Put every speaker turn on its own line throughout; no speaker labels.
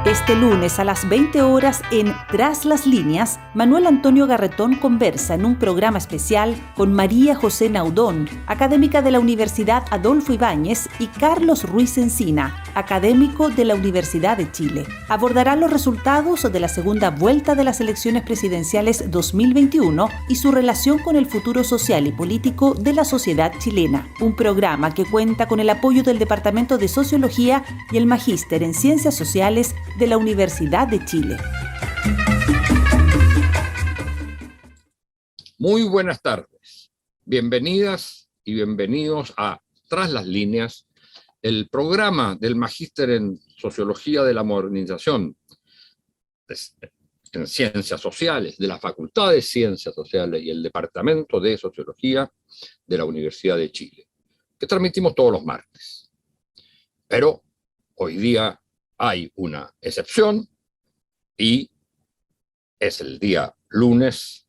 Este lunes a las 20 horas en Tras las Líneas, Manuel Antonio Garretón conversa en un programa especial con María José Naudón, académica de la Universidad Adolfo Ibáñez, y Carlos Ruiz Encina, académico de la Universidad de Chile. Abordarán los resultados de la segunda vuelta de las elecciones presidenciales 2021 y su relación con el futuro social y político de la sociedad chilena. Un programa que cuenta con el apoyo del Departamento de Sociología y el Magíster en Ciencias Sociales de la Universidad de Chile.
Muy buenas tardes. Bienvenidas y bienvenidos a Tras las Líneas, el programa del Magíster en Sociología de la Modernización en Ciencias Sociales, de la Facultad de Ciencias Sociales y el Departamento de Sociología de la Universidad de Chile, que transmitimos todos los martes. Pero hoy día hay una excepción y es el día lunes,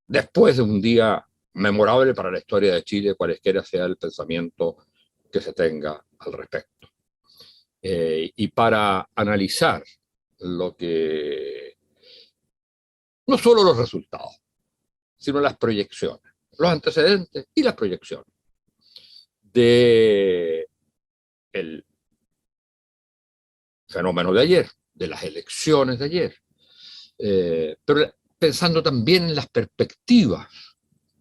después de un día memorable para la historia de Chile, cualesquiera sea el pensamiento que se tenga al respecto. Y para analizar lo que, no solo los resultados, sino las proyecciones, los antecedentes y las proyecciones de el fenómeno de ayer, de las elecciones de ayer, pero pensando también en las perspectivas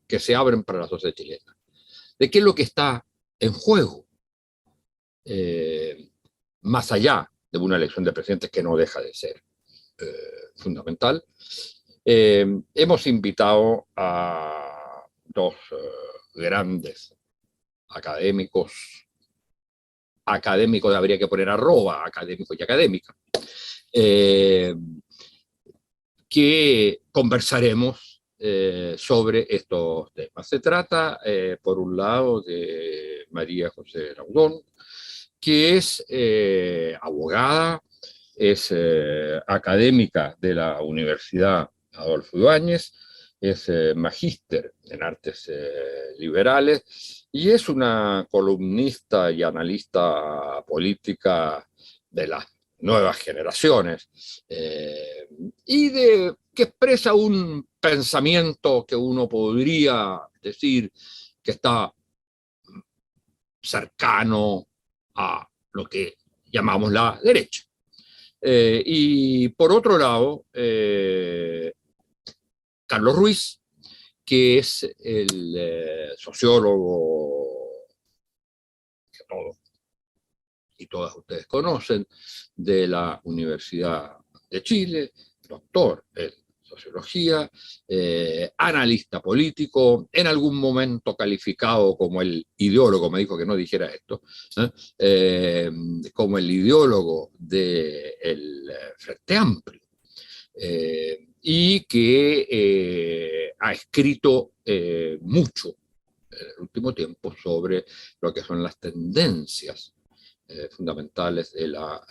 que se abren para la sociedad chilena, de qué es lo que está en juego, más allá de una elección de presidentes que no deja de ser fundamental. Hemos invitado a dos grandes académicos habría que poner @ académicos y académicas, que conversaremos sobre estos temas. Se trata, por un lado, de María José Naudón, que es abogada, es académica de la Universidad Adolfo Ibáñez, es magíster en artes liberales y es una columnista y analista política de las nuevas generaciones y que expresa un pensamiento que uno podría decir que está cercano a lo que llamamos la derecha. Y por otro lado, Carlos Ruiz, que es el sociólogo que todos y todas ustedes conocen, de la Universidad de Chile, doctor en sociología, analista político, en algún momento calificado como el ideólogo, me dijo que no dijera esto, como el ideólogo del Frente Amplio, y que ha escrito mucho en el último tiempo sobre lo que son las tendencias fundamentales de la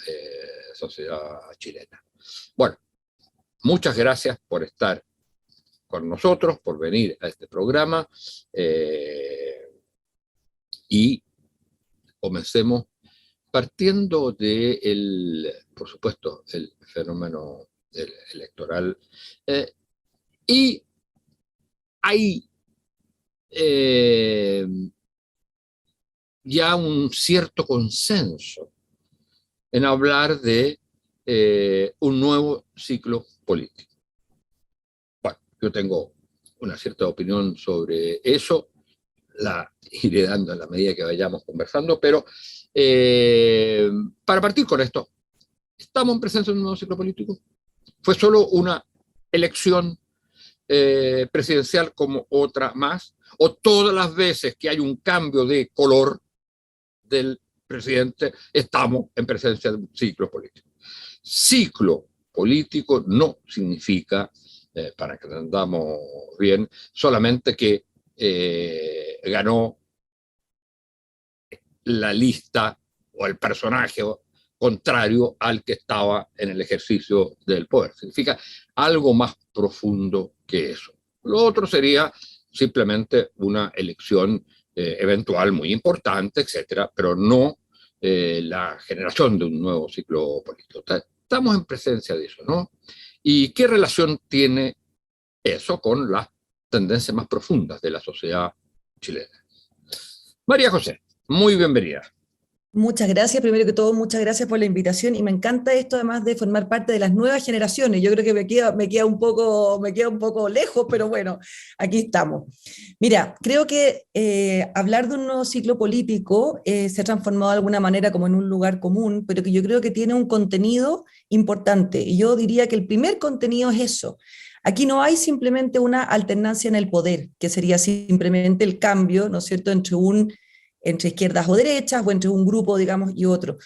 sociedad chilena. Bueno, muchas gracias por estar con nosotros, por venir a este programa, y comencemos partiendo de por supuesto, el fenómeno electoral, y hay ya un cierto consenso en hablar de un nuevo ciclo político. Bueno, yo tengo una cierta opinión sobre eso, la iré dando en la medida que vayamos conversando, pero para partir con esto, ¿estamos en presencia de un nuevo ciclo político? ¿Fue solo una elección presidencial como otra más? ¿O todas las veces que hay un cambio de color del presidente estamos en presencia de un ciclo político? Ciclo político no significa, para que entendamos bien, solamente que ganó la lista o el personaje contrario al que estaba en el ejercicio del poder. Significa algo más profundo que eso. Lo otro sería simplemente una elección eventual muy importante, etcétera, pero no la generación de un nuevo ciclo político. Estamos en presencia de eso, ¿no? ¿Y qué relación tiene eso con las tendencias más profundas de la sociedad chilena? María José, muy bienvenida.
Muchas gracias, primero que todo, muchas gracias por la invitación y me encanta esto además de formar parte de las nuevas generaciones. Yo creo que me queda un poco lejos, pero bueno, aquí estamos. Mira, creo que hablar de un nuevo ciclo político se ha transformado de alguna manera como en un lugar común, pero que yo creo que tiene un contenido importante. Y yo diría que el primer contenido es eso. Aquí no hay simplemente una alternancia en el poder, que sería simplemente el cambio, ¿no es cierto?, entre izquierdas o derechas o entre un grupo, digamos, y otro.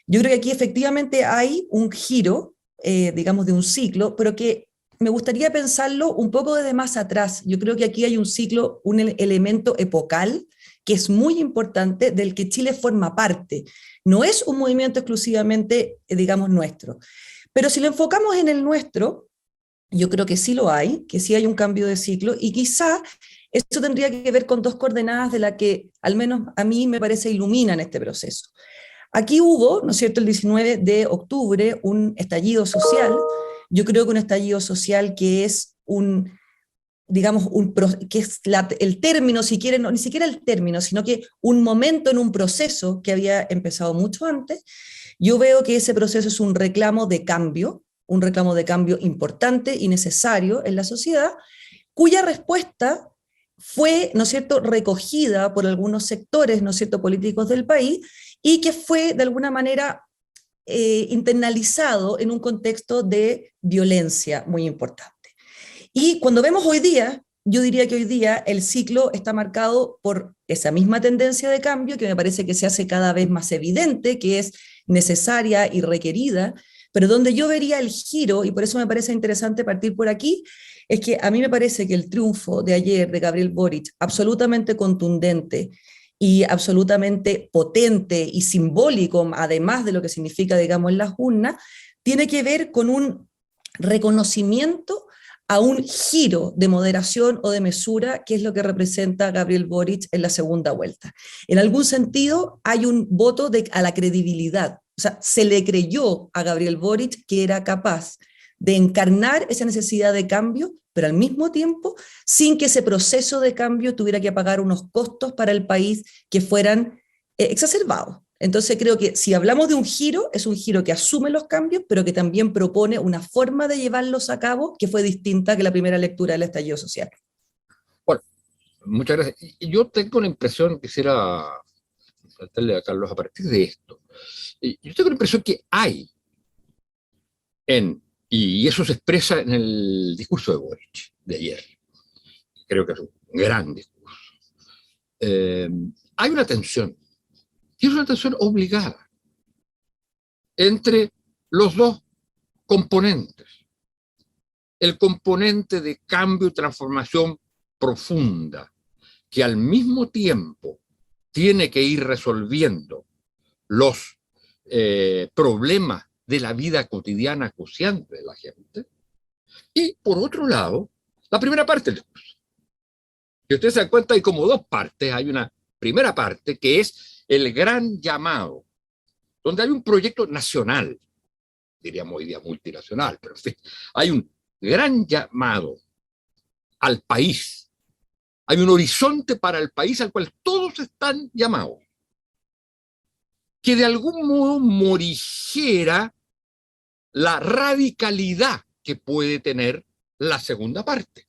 Yo creo que aquí efectivamente hay un giro, digamos, de un ciclo, pero que me gustaría pensarlo un poco desde más atrás. Yo creo que aquí hay un ciclo, un elemento epocal que es muy importante, del que Chile forma parte. No es un movimiento exclusivamente, digamos, nuestro. Pero si lo enfocamos en el nuestro, yo creo que sí lo hay, que sí hay un cambio de ciclo y quizá eso tendría que ver con dos coordenadas de las que al menos a mí me parece iluminan este proceso. Aquí hubo, ¿no es cierto?, el 19 de octubre un estallido social, yo creo que un estallido social que es digamos, que es el término, si quieren, no, ni siquiera el término, sino que un momento en un proceso que había empezado mucho antes. Yo veo que ese proceso es un reclamo de cambio importante y necesario en la sociedad, cuya respuesta fue, ¿no es cierto?, recogida por algunos sectores, ¿no es cierto?, políticos del país, y que fue de alguna manera internalizado en un contexto de violencia muy importante. Y cuando vemos hoy día, yo diría que hoy día el ciclo está marcado por esa misma tendencia de cambio que me parece que se hace cada vez más evidente, que es necesaria y requerida, pero donde yo vería el giro, y por eso me parece interesante partir por aquí, es que a mí me parece que el triunfo de ayer de Gabriel Boric, absolutamente contundente y absolutamente potente y simbólico, además de lo que significa, digamos, en las urnas, tiene que ver con un reconocimiento a un giro de moderación o de mesura, que es lo que representa Gabriel Boric en la segunda vuelta. En algún sentido, hay un voto a la credibilidad. O sea, se le creyó a Gabriel Boric que era capaz de encarnar esa necesidad de cambio, pero al mismo tiempo, sin que ese proceso de cambio tuviera que pagar unos costos para el país que fueran exacerbados. Entonces creo que si hablamos de un giro, es un giro que asume los cambios, pero que también propone una forma de llevarlos a cabo que fue distinta que la primera lectura del estallido social.
Bueno, muchas gracias. Y yo tengo la impresión, quisiera preguntarle a Carlos a partir de esto, yo tengo la impresión que hay y eso se expresa en el discurso de Boric de ayer. Creo que es un gran discurso. Hay una tensión, y es una tensión obligada, entre los dos componentes. El componente de cambio y transformación profunda, que al mismo tiempo tiene que ir resolviendo los problemas de la vida cotidiana acuciante de la gente. Y por otro lado, la primera parte del discurso. Si ustedes se dan cuenta, hay como dos partes. Hay una primera parte que es el gran llamado, donde hay un proyecto nacional, diríamos hoy día multinacional, pero en fin, hay un gran llamado al país. Hay un horizonte para el país al cual todos están llamados, que de algún modo morigera la radicalidad que puede tener la segunda parte.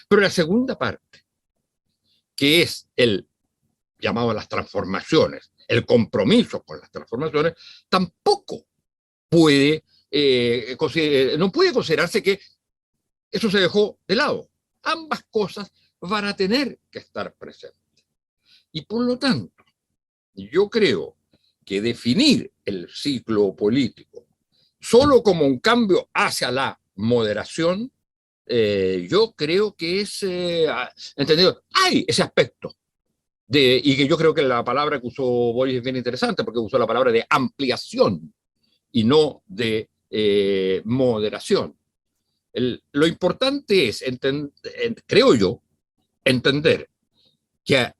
Pero la segunda parte, que es el llamado a las transformaciones, el compromiso con las transformaciones, tampoco puede, no puede considerarse que eso se dejó de lado. Ambas cosas van a tener que estar presentes. Y por lo tanto, yo creo que definir el ciclo político solo como un cambio hacia la moderación, yo creo que es, entendido, hay ese aspecto. Y que yo creo que la palabra que usó Boris es bien interesante, porque usó la palabra de ampliación y no de moderación. Lo importante es, creo yo, entender que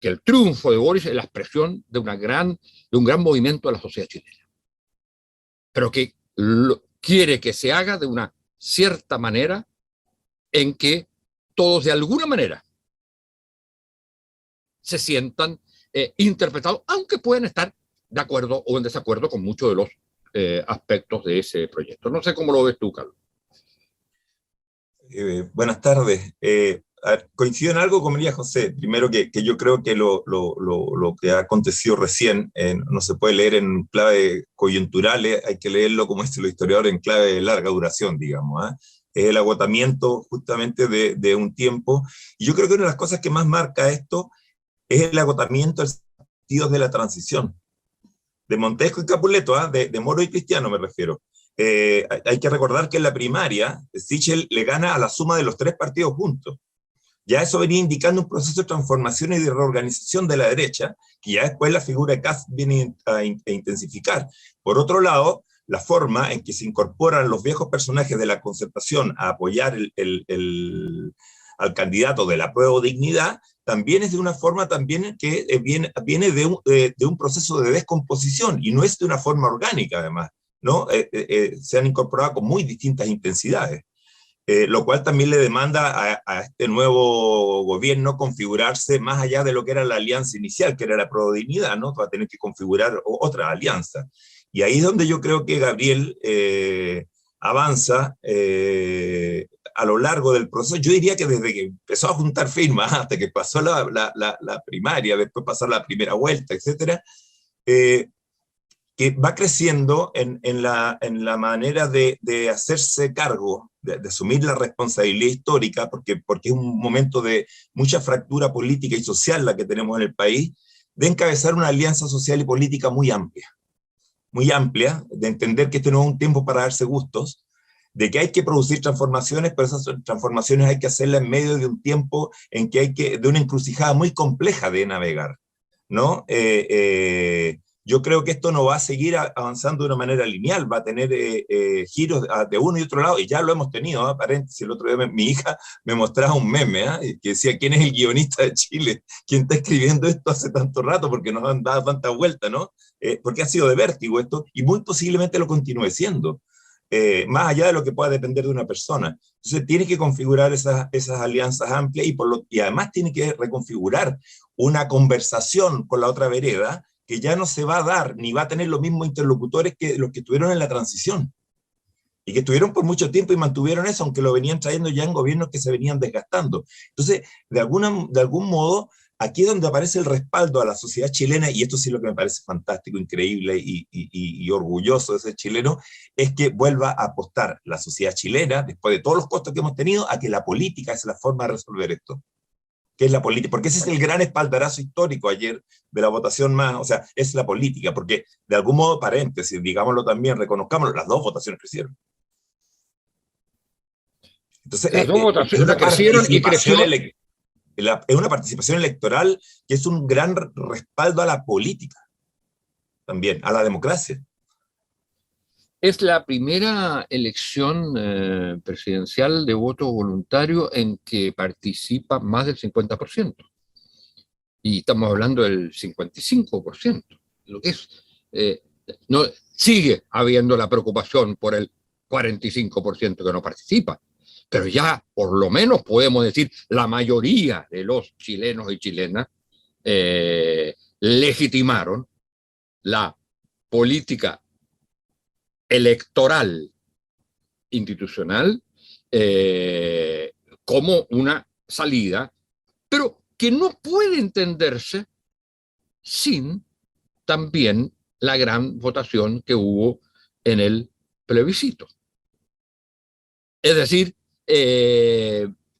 el triunfo de Boris es la expresión de un gran movimiento de la sociedad chilena. pero que quiere que se haga de una cierta manera en que todos de alguna manera se sientan interpretados, aunque pueden estar de acuerdo o en desacuerdo con muchos de los aspectos de ese proyecto. No sé cómo lo ves tú, Carlos.
Buenas tardes. Coincido en algo con María José. Primero que yo creo que lo que ha acontecido recién no se puede leer en clave coyuntural, hay que leerlo, como dicen los historiadores, en clave de larga duración, digamos. Es el agotamiento justamente de un tiempo. Y yo creo que una de las cosas que más marca esto es el agotamiento de los partidos de la transición. De Montesco y Capuleto, de Moro y Cristiano me refiero. Hay que recordar que en la primaria Sichel le gana a la suma de los tres partidos juntos. Ya eso venía indicando un proceso de transformación y de reorganización de la derecha, que ya después la figura de Kast viene a intensificar. Por otro lado, la forma en que se incorporan los viejos personajes de la Concertación a apoyar al candidato de la Prueba o Dignidad, también es de una forma también que viene de un proceso de descomposición, y no es de una forma orgánica además, ¿no? Se han incorporado con muy distintas intensidades, lo cual también le demanda a este nuevo gobierno configurarse más allá de lo que era la alianza inicial, que era la Prueba o Dignidad, ¿no? Va a tener que configurar otra alianza. Y ahí es donde yo creo que Gabriel avanza a lo largo del proceso. Yo diría que desde que empezó a juntar firmas hasta que pasó la primaria, después pasó la primera vuelta, etcétera, que va creciendo en la manera de hacerse cargo, de asumir la responsabilidad histórica, porque es un momento de mucha fractura política y social la que tenemos en el país, de encabezar una alianza social y política muy amplia, de entender que este no es un tiempo para darse gustos, de que hay que producir transformaciones, pero esas transformaciones hay que hacerlas en medio de un tiempo en que de una encrucijada muy compleja de navegar, ¿no? Yo creo que esto no va a seguir avanzando de una manera lineal, va a tener giros de uno y otro lado, y ya lo hemos tenido, ¿eh? Paréntesis, el otro día mi hija me mostraba un meme, que decía, ¿quién es el guionista de Chile? ¿Quién está escribiendo esto hace tanto rato? Porque nos han dado tanta vuelta, ¿no? Porque ha sido de vértigo esto, y muy posiblemente lo continúe siendo. Más allá de lo que pueda depender de una persona. Entonces tiene que configurar esas alianzas amplias y además tiene que reconfigurar una conversación con la otra vereda que ya no se va a dar ni va a tener los mismos interlocutores que los que estuvieron en la transición y que estuvieron por mucho tiempo y mantuvieron eso, aunque lo venían trayendo ya en gobiernos que se venían desgastando. Entonces, de algún modo, aquí es donde aparece el respaldo a la sociedad chilena, y esto sí es lo que me parece fantástico, increíble y orgulloso de ser chileno, es que vuelva a apostar la sociedad chilena, después de todos los costos que hemos tenido, a que la política es la forma de resolver esto. Que es la política, porque ese es el gran espaldarazo histórico ayer de la votación más, o sea, es la política, porque de algún modo, paréntesis, digámoslo también, reconozcámoslo, las dos votaciones crecieron. Entonces,
las dos votaciones crecieron y creció.
Es una participación electoral que es un gran respaldo a la política, también, a la democracia.
Es la primera elección presidencial de voto voluntario en que participa más del 50%. Y estamos hablando del 55%. Lo que es, no, sigue habiendo la preocupación por el 45% que no participa. Pero ya por lo menos podemos decir la mayoría de los chilenos y chilenas legitimaron la política electoral institucional como una salida, pero que no puede entenderse sin también la gran votación que hubo en el plebiscito. Es decir,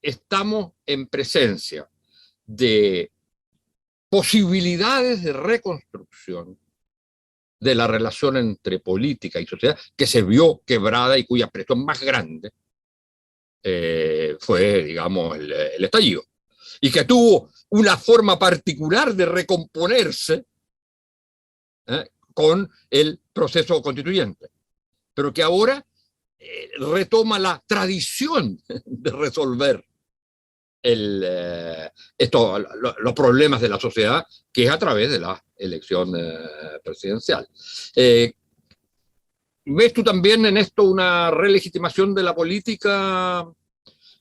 estamos en presencia de posibilidades de reconstrucción de la relación entre política y sociedad que se vio quebrada y cuya presión más grande fue, digamos, el estallido. Y que tuvo una forma particular de recomponerse con el proceso constituyente, pero que ahora retoma la tradición de resolver los problemas de la sociedad, que es a través de la elección presidencial. ¿Ves tú también en esto una relegitimación de la política,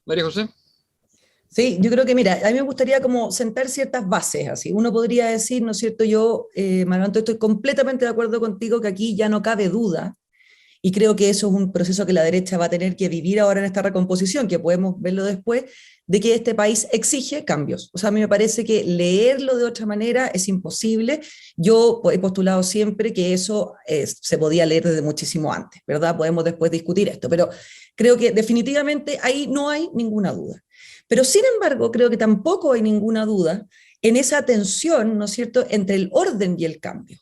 María José?
Sí, yo creo que, mira, a mí me gustaría como sentar ciertas bases, así. Uno podría decir, ¿no es cierto? Yo, Manuel Antonio, estoy completamente de acuerdo contigo que aquí ya no cabe duda, y creo que eso es un proceso que la derecha va a tener que vivir ahora en esta recomposición, que podemos verlo después, de que este país exige cambios. O sea, a mí me parece que leerlo de otra manera es imposible. Yo he postulado siempre que eso se podía leer desde muchísimo antes, ¿verdad? Podemos después discutir esto, pero creo que definitivamente ahí no hay ninguna duda. Pero sin embargo, creo que tampoco hay ninguna duda en esa tensión, ¿no es cierto?, entre el orden y el cambio.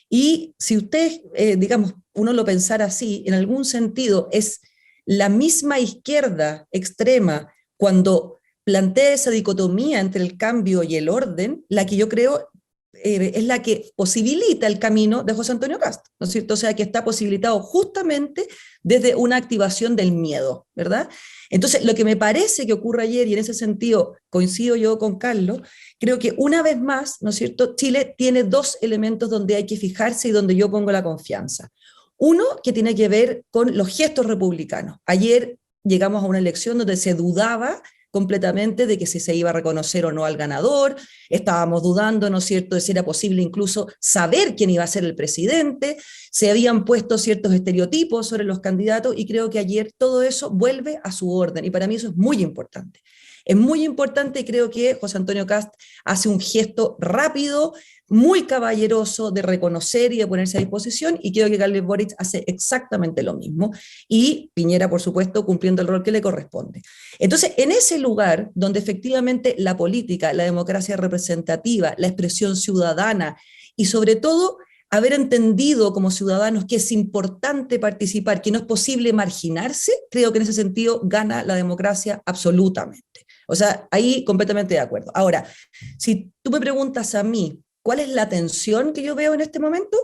Y si usted, digamos, uno lo pensara así, en algún sentido es la misma izquierda extrema cuando plantea esa dicotomía entre el cambio y el orden, la que yo creo es la que posibilita el camino de José Antonio Cast, ¿no es cierto? O sea, que está posibilitado justamente desde una activación del miedo, ¿verdad? Entonces, lo que me parece que ocurre ayer, y en ese sentido coincido yo con Carlos, creo que una vez más, ¿no es cierto?, Chile tiene dos elementos donde hay que fijarse y donde yo pongo la confianza. Uno, que tiene que ver con los gestos republicanos. Ayer llegamos a una elección donde se dudaba completamente de que si se iba a reconocer o no al ganador, estábamos dudando, ¿no es cierto?, de si era posible incluso saber quién iba a ser el presidente, se habían puesto ciertos estereotipos sobre los candidatos y creo que ayer todo eso vuelve a su orden y para mí eso es muy importante. Es muy importante y creo que José Antonio Cast hace un gesto rápido, muy caballeroso de reconocer y de ponerse a disposición y creo que Gabriel Boric hace exactamente lo mismo y Piñera, por supuesto, cumpliendo el rol que le corresponde. Entonces, en ese lugar donde efectivamente la política, la democracia representativa, la expresión ciudadana y sobre todo haber entendido como ciudadanos que es importante participar, que no es posible marginarse, creo que en ese sentido gana la democracia absolutamente. O sea, ahí completamente de acuerdo. Ahora, si tú me preguntas a mí, ¿cuál es la tensión que yo veo en este momento?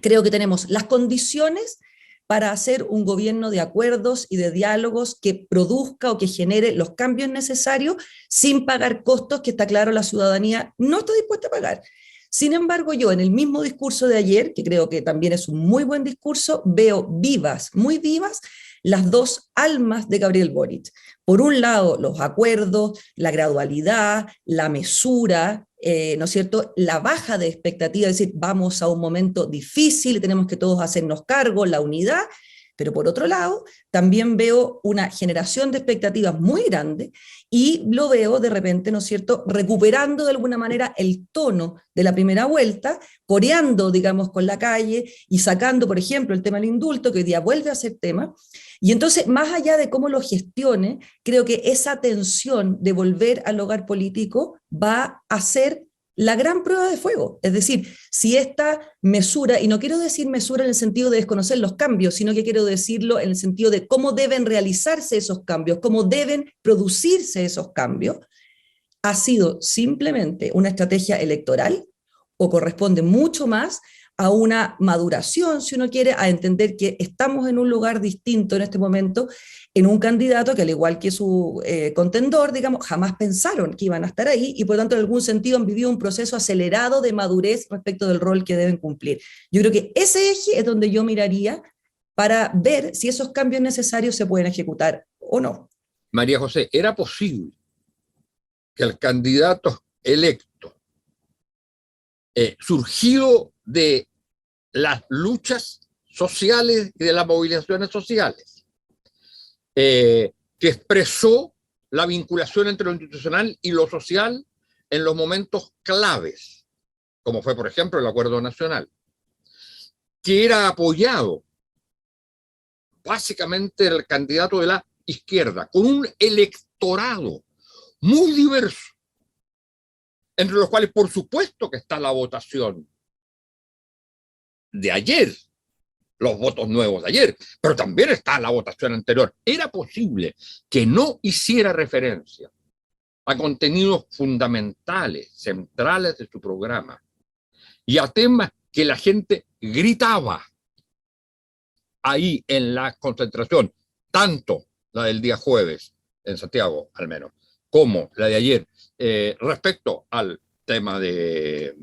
Creo que tenemos las condiciones para hacer un gobierno de acuerdos y de diálogos que produzca o que genere los cambios necesarios sin pagar costos que está claro la ciudadanía no está dispuesta a pagar. Sin embargo, yo en el mismo discurso de ayer, que creo que también es un muy buen discurso, veo vivas, muy vivas, las dos almas de Gabriel Boric. Por un lado, los acuerdos, la gradualidad, la mesura, ¿no es cierto?, la baja de expectativa, es decir, vamos a un momento difícil, tenemos que todos hacernos cargo, la unidad, pero por otro lado, también veo una generación de expectativas muy grande y lo veo de repente, ¿no es cierto?, recuperando de alguna manera el tono de la primera vuelta, coreando, digamos, con la calle y sacando, por ejemplo, el tema del indulto, que hoy día vuelve a ser tema. Y entonces, más allá de cómo lo gestione, creo que esa tensión de volver al hogar político va a ser la gran prueba de fuego. Es decir, si esta mesura, y no quiero decir mesura en el sentido de desconocer los cambios, sino que quiero decirlo en el sentido de cómo deben realizarse esos cambios, cómo deben producirse esos cambios, ha sido simplemente una estrategia electoral o corresponde mucho más a una maduración, si uno quiere, a entender que estamos en un lugar distinto en este momento, en un candidato que al igual que su contendor, digamos, jamás pensaron que iban a estar ahí y por lo tanto en algún sentido han vivido un proceso acelerado de madurez respecto del rol que deben cumplir. Yo creo que ese eje es donde yo miraría para ver si esos cambios necesarios se pueden ejecutar o no.
María José, ¿era posible que el candidato electo, surgido de las luchas sociales y de las movilizaciones sociales, que expresó la vinculación entre lo institucional y lo social en los momentos claves, como fue, por ejemplo, el Acuerdo Nacional, que era apoyado básicamente el candidato de la izquierda, con un electorado muy diverso, entre los cuales, por supuesto, que está la votación de ayer, los votos nuevos de ayer, pero también está la votación anterior. Era posible que no hiciera referencia a contenidos fundamentales, centrales de su programa, y a temas que la gente gritaba ahí en la concentración, tanto la del día jueves, en Santiago al menos, como la de ayer, respecto al tema de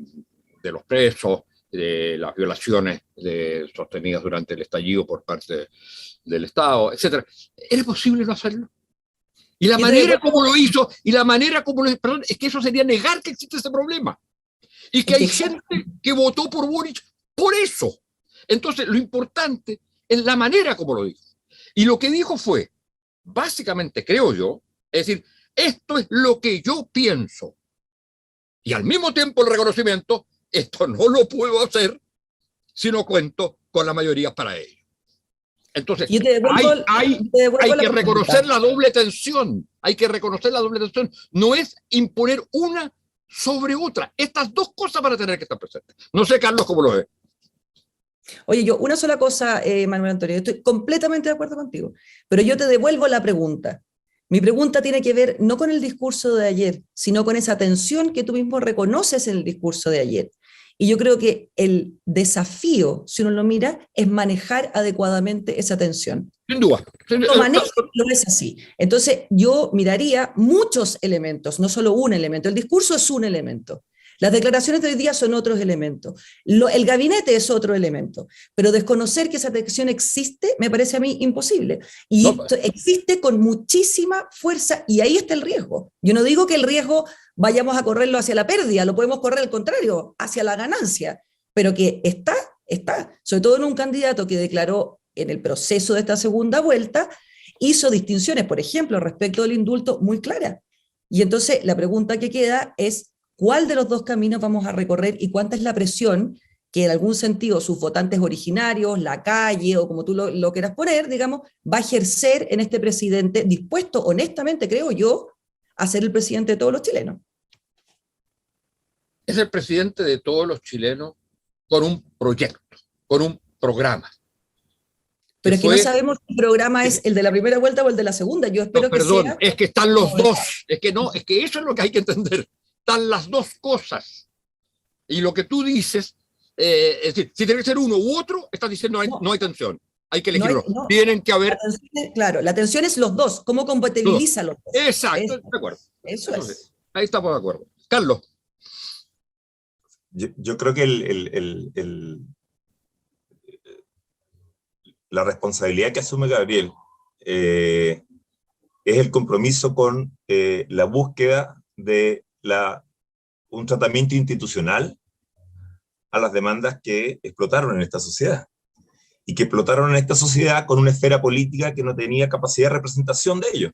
los presos, de las violaciones sostenidas durante el estallido por parte del Estado, etc. ¿Era posible no hacerlo? Y la manera como lo hizo, perdón, es que eso sería negar que existe ese problema. Y que hay gente que votó por Boric por eso. Entonces, lo importante es la manera como lo dijo. Y lo que dijo fue, básicamente, creo yo, es decir, esto es lo que yo pienso. Y al mismo tiempo el reconocimiento, esto no lo puedo hacer si no cuento con la mayoría para ello. Entonces, hay que reconocer la doble tensión. Hay que reconocer la doble tensión. No es imponer una sobre otra. Estas dos cosas van a tener que estar presentes. No sé, Carlos, cómo lo ves.
Oye, yo una sola cosa, Manuel Antonio, estoy completamente de acuerdo contigo, pero yo te devuelvo la pregunta. Mi pregunta tiene que ver no con el discurso de ayer, sino con esa tensión que tú mismo reconoces en el discurso de ayer. Y yo creo que el desafío, si uno lo mira, es manejar adecuadamente esa tensión.
Sin duda.
Lo maneja, lo es así. Entonces, yo miraría muchos elementos, no solo un elemento. El discurso es un elemento. Las declaraciones de hoy día son otros elementos. El gabinete es otro elemento. Pero desconocer que esa tensión existe me parece a mí imposible. Y existe con muchísima fuerza y ahí está el riesgo. Yo no digo que el riesgo vayamos a correrlo hacia la pérdida, lo podemos correr al contrario, hacia la ganancia. Pero que está. Sobre todo en un candidato que declaró en el proceso de esta segunda vuelta, hizo distinciones, por ejemplo, respecto del indulto muy claras. Y entonces la pregunta que queda es, ¿cuál de los dos caminos vamos a recorrer y cuánta es la presión que en algún sentido sus votantes originarios, la calle o como tú lo quieras poner, digamos, va a ejercer en este presidente dispuesto, honestamente, creo yo, a ser el presidente de todos los chilenos?
Es el presidente de todos los chilenos con un proyecto, con un programa.
Pero es que no sabemos si el programa es el de la primera vuelta o el de la segunda. Yo espero que sea...
es que están los dos. Es que eso es lo que hay que entender. Están las dos cosas. Y lo que tú dices, es decir, si tiene que ser uno u otro, estás diciendo no hay tensión. Hay que elegirlo. Tienen que haber...
Claro, la tensión es los dos. ¿Cómo compatibiliza los dos?
Exacto, de acuerdo.
Eso es.
Ahí estamos de acuerdo. Carlos.
Yo creo que la responsabilidad que asume Gabriel es el compromiso con la búsqueda de un tratamiento institucional a las demandas que explotaron en esta sociedad. Y que explotaron en esta sociedad con una esfera política que no tenía capacidad de representación de ello.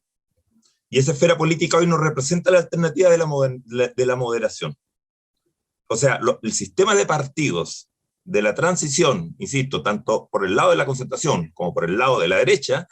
Y esa esfera política hoy no representa la alternativa de la moderación. O sea, el sistema de partidos de la transición, insisto, tanto por el lado de la concertación como por el lado de la derecha,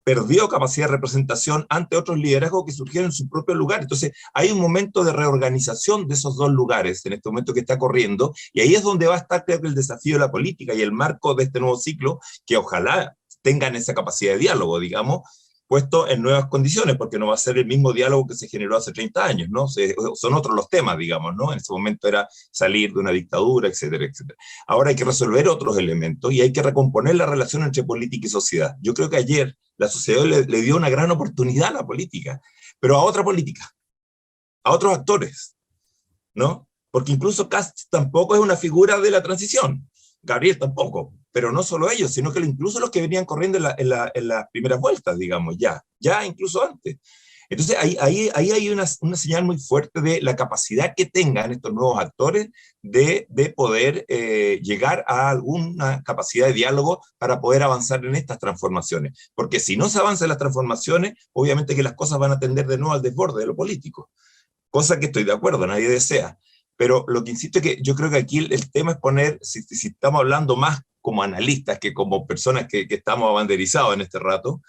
perdió capacidad de representación ante otros liderazgos que surgieron en su propio lugar. Entonces, hay un momento de reorganización de esos dos lugares en este momento que está corriendo, y ahí es donde va a estar, creo que, el desafío de la política y el marco de este nuevo ciclo, que ojalá tengan esa capacidad de diálogo, digamos, puesto en nuevas condiciones, porque no va a ser el mismo diálogo que se generó hace 30 años, ¿no? Son otros los temas, digamos, ¿no? En ese momento era salir de una dictadura, etcétera, etcétera. Ahora hay que resolver otros elementos y hay que recomponer la relación entre política y sociedad. Yo creo que ayer la sociedad le dio una gran oportunidad a la política, pero a otra política, a otros actores, ¿no? Porque incluso Kast tampoco es una figura de la transición, Gabriel tampoco, pero no solo ellos, sino que incluso los que venían corriendo en las primeras vueltas, digamos, ya incluso antes. Entonces ahí hay una señal muy fuerte de la capacidad que tengan estos nuevos actores de poder llegar a alguna capacidad de diálogo para poder avanzar en estas transformaciones. Porque si no se avanza en las transformaciones, obviamente que las cosas van a tender de nuevo al desborde de lo político. Cosa que estoy de acuerdo, nadie desea. Pero lo que insisto es que yo creo que aquí el tema es poner, si estamos hablando más como analistas que como personas que estamos abanderizados en este rato,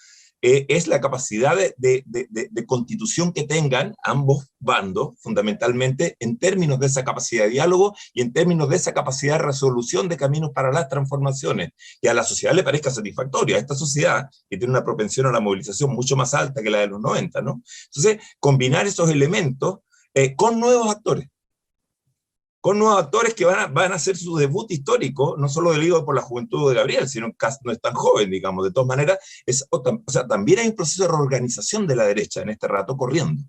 es la capacidad de constitución que tengan ambos bandos, fundamentalmente en términos de esa capacidad de diálogo y en términos de esa capacidad de resolución de caminos para las transformaciones, que a la sociedad le parezca satisfactoria, a esta sociedad que tiene una propensión a la movilización mucho más alta que la de los 90, ¿no? Entonces, combinar esos elementos con nuevos actores que van a hacer su debut histórico, no solo digo por la juventud de Gabriel, sino que no es tan joven, digamos. De todas maneras, también hay un proceso de reorganización de la derecha en este rato corriendo,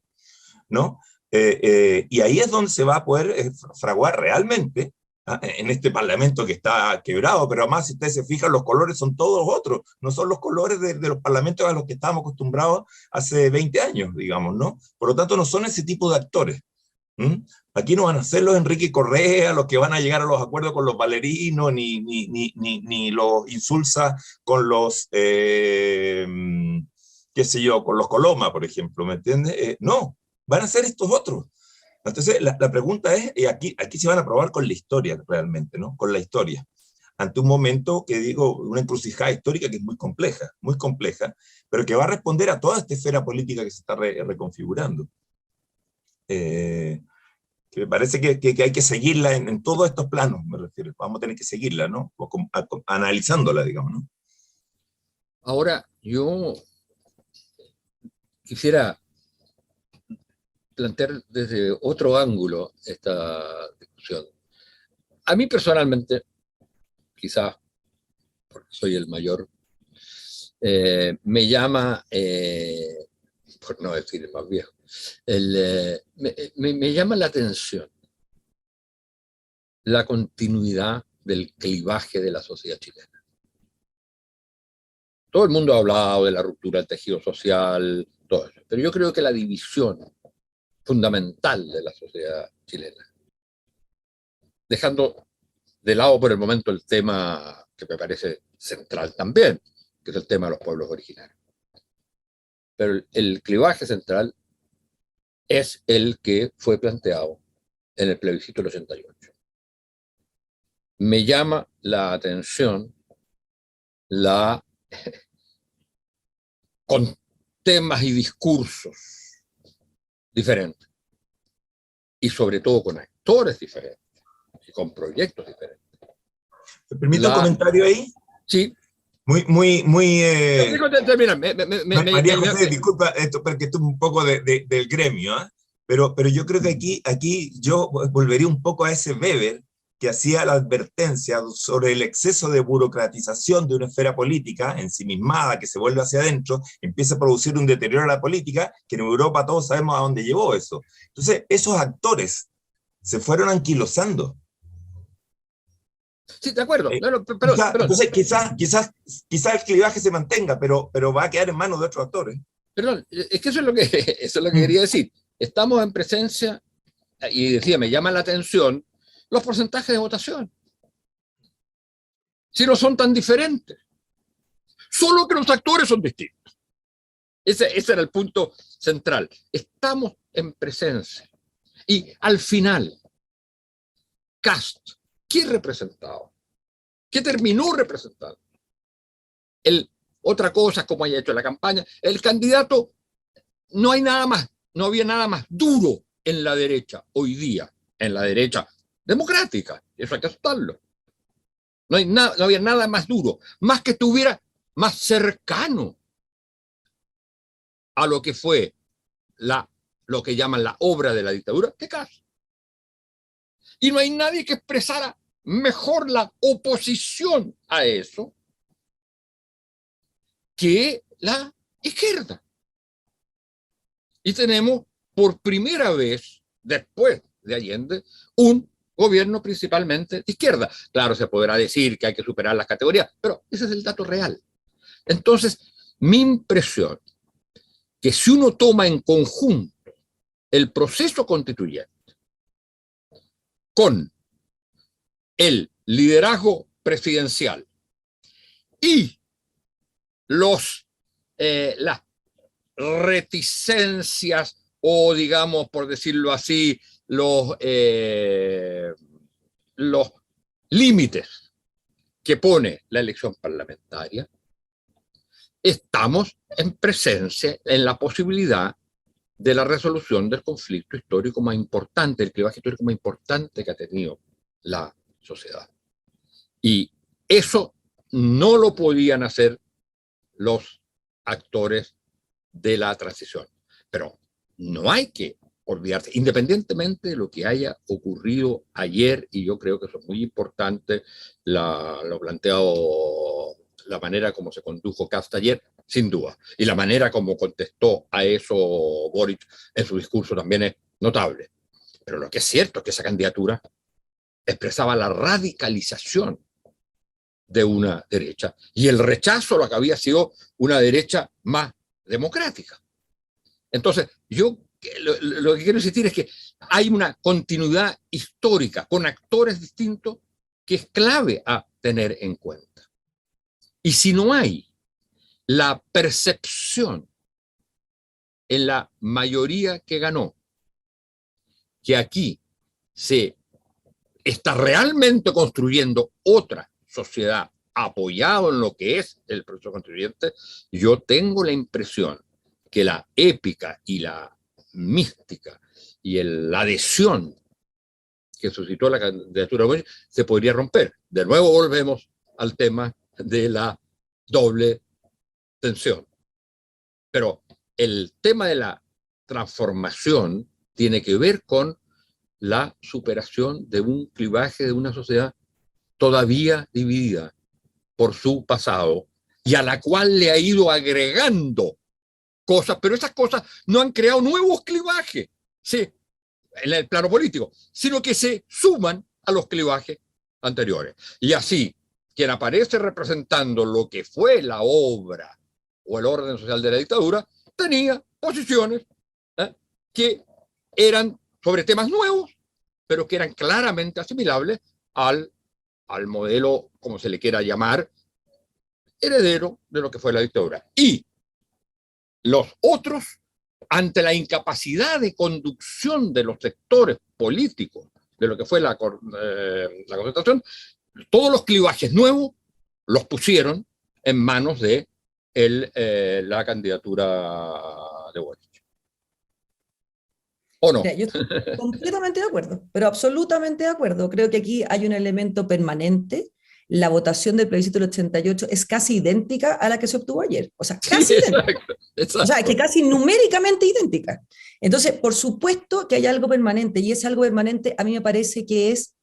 ¿no? Y ahí es donde se va a poder fraguar realmente en este parlamento que está quebrado, pero además, si ustedes se fijan, los colores son todos otros, no son los colores de los parlamentos a los que estábamos acostumbrados hace 20 años, digamos, ¿no? Por lo tanto, no son ese tipo de actores. Aquí no van a ser los Enrique Correa, los que van a llegar a los acuerdos con los Valerinos, ni los Insulza con los, qué sé yo, con los Coloma, por ejemplo, ¿me entiendes? No, van a ser estos otros. Entonces, la pregunta es, y aquí se van a probar con la historia realmente, ¿no? Con la historia. Ante un momento que digo, una encrucijada histórica que es muy compleja, pero que va a responder a toda esta esfera política que se está reconfigurando. Que me parece que hay que seguirla en todos estos planos, me refiero. Vamos a tener que seguirla, ¿no? Analizándola, digamos, ¿no?
Ahora, yo quisiera plantear desde otro ángulo esta discusión. A mí personalmente, quizás porque soy el mayor, me llama, por no decir el más viejo, me llama la atención la continuidad del clivaje de la sociedad chilena. Todo el mundo ha hablado de la ruptura del tejido social, todo eso, pero yo creo que la división fundamental de la sociedad chilena, dejando de lado por el momento el tema que me parece central también, que es el tema de los pueblos originarios. Pero el clivaje central es el que fue planteado en el plebiscito del 88. Me llama la atención con temas y discursos diferentes, y sobre todo con actores diferentes, y con proyectos diferentes.
¿Me permite un comentario ahí?
Sí.
Muy... María José,
me,
disculpa esto, porque esto es un poco del gremio, ¿eh? Pero yo creo que aquí yo volvería un poco a ese Weber, que hacía la advertencia sobre el exceso de burocratización de una esfera política ensimismada que se vuelve hacia adentro, empieza a producir un deterioro a la política, que en Europa todos sabemos a dónde llevó eso. Entonces, esos actores se fueron anquilosando.
Sí, de acuerdo.
Entonces, quizás el clivaje se mantenga, pero va a quedar en manos de otros actores.
Perdón, es que eso es lo que quería decir. Estamos en presencia, y decía, me llama la atención, los porcentajes de votación. Si no son tan diferentes. Solo que los actores son distintos. Ese era el punto central. Estamos en presencia. Y al final, Kast, ¿qué representaba? ¿Qué terminó representando? Otra cosa, como haya hecho la campaña, el candidato, no había nada más duro en la derecha hoy día, en la derecha democrática, eso hay que aceptarlo. No había nada más duro, más que estuviera más cercano a lo que fue lo que llaman la obra de la dictadura que Kast. Y no hay nadie que expresara mejor la oposición a eso que la izquierda. Y tenemos por primera vez, después de Allende, un gobierno principalmente de izquierda. Claro, se podrá decir que hay que superar las categorías, pero ese es el dato real. Entonces, mi impresión, que si uno toma en conjunto el proceso constituyente con el liderazgo presidencial y las reticencias o, digamos, por decirlo así, los límites que pone la elección parlamentaria, estamos en presencia, en la posibilidad de la resolución del conflicto histórico más importante, el clivaje histórico más importante que ha tenido la sociedad. Y eso no lo podían hacer los actores de la transición. Pero no hay que olvidarse, independientemente de lo que haya ocurrido ayer, y yo creo que eso es muy importante, lo planteado, la manera como se condujo Kast ayer, sin duda, y la manera como contestó a eso Boric en su discurso también es notable. Pero lo que es cierto es que esa candidatura expresaba la radicalización de una derecha y el rechazo a lo que había sido una derecha más democrática. Entonces, yo lo que quiero insistir es que hay una continuidad histórica con actores distintos que es clave a tener en cuenta. Y si no hay la percepción en la mayoría que ganó que aquí se está realmente construyendo otra sociedad apoyado en lo que es el proceso constituyente, yo tengo la impresión que la épica y la mística y la adhesión que suscitó la candidatura de Boric se podría romper. De nuevo volvemos al tema de la doble tensión. Pero el tema de la transformación tiene que ver con la superación de un clivaje de una sociedad todavía dividida por su pasado y a la cual le ha ido agregando cosas, pero esas cosas no han creado nuevos clivajes, sí, en el plano político, sino que se suman a los clivajes anteriores. Y así, quien aparece representando lo que fue la obra o el orden social de la dictadura, tenía posiciones que eran sobre temas nuevos, pero que eran claramente asimilables al modelo, como se le quiera llamar, heredero de lo que fue la dictadura. Y los otros, ante la incapacidad de conducción de los sectores políticos de lo que fue la concertación, todos los clivajes nuevos los pusieron en manos de la candidatura de Boric. ¿O no?
Mira, yo estoy completamente de acuerdo, pero absolutamente de acuerdo. Creo que aquí hay un elemento permanente. La votación del plebiscito del 88 es casi idéntica a la que se obtuvo ayer. O sea, casi
sí,
idéntica.
Exacto.
O sea, que casi numéricamente idéntica. Entonces, por supuesto que hay algo permanente, y ese algo permanente a mí me parece que es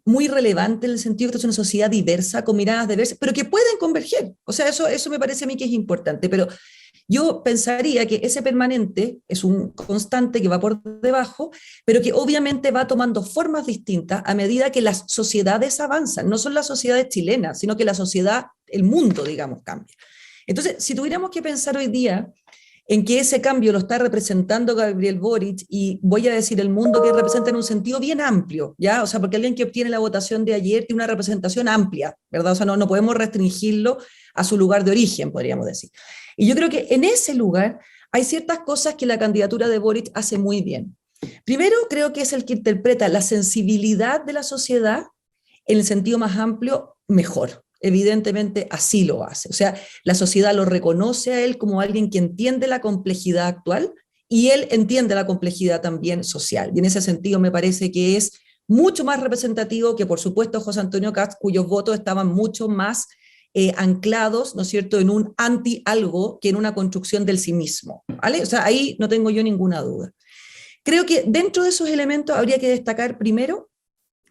muy relevante en el sentido que esto es una sociedad diversa, con miradas diversas, pero que pueden converger. O sea, eso me parece a mí que es importante. Pero yo pensaría que ese permanente es un constante que va por debajo, pero que obviamente va tomando formas distintas a medida que las sociedades avanzan. No son las sociedades chilenas, sino que la sociedad, el mundo, digamos, cambia. Entonces, si tuviéramos que pensar hoy día en que ese cambio lo está representando Gabriel Boric, y voy a decir el mundo que representa en un sentido bien amplio, ¿ya? O sea, porque alguien que obtiene la votación de ayer tiene una representación amplia, ¿verdad? O sea, no podemos restringirlo a su lugar de origen, podríamos decir. Y yo creo que en ese lugar hay ciertas cosas que la candidatura de Boric hace muy bien. Primero, creo que es el que interpreta la sensibilidad de la sociedad en el sentido más amplio mejor. Evidentemente así lo hace. O sea, la sociedad lo reconoce a él como alguien que entiende la complejidad actual y él entiende la complejidad también social. Y en ese sentido me parece que es mucho más representativo que, por supuesto, José Antonio Kast, cuyos votos estaban mucho más anclados, ¿no es cierto?, en un anti-algo que en una construcción del sí mismo, ¿vale? O sea, ahí no tengo yo ninguna duda. Creo que dentro de esos elementos habría que destacar primero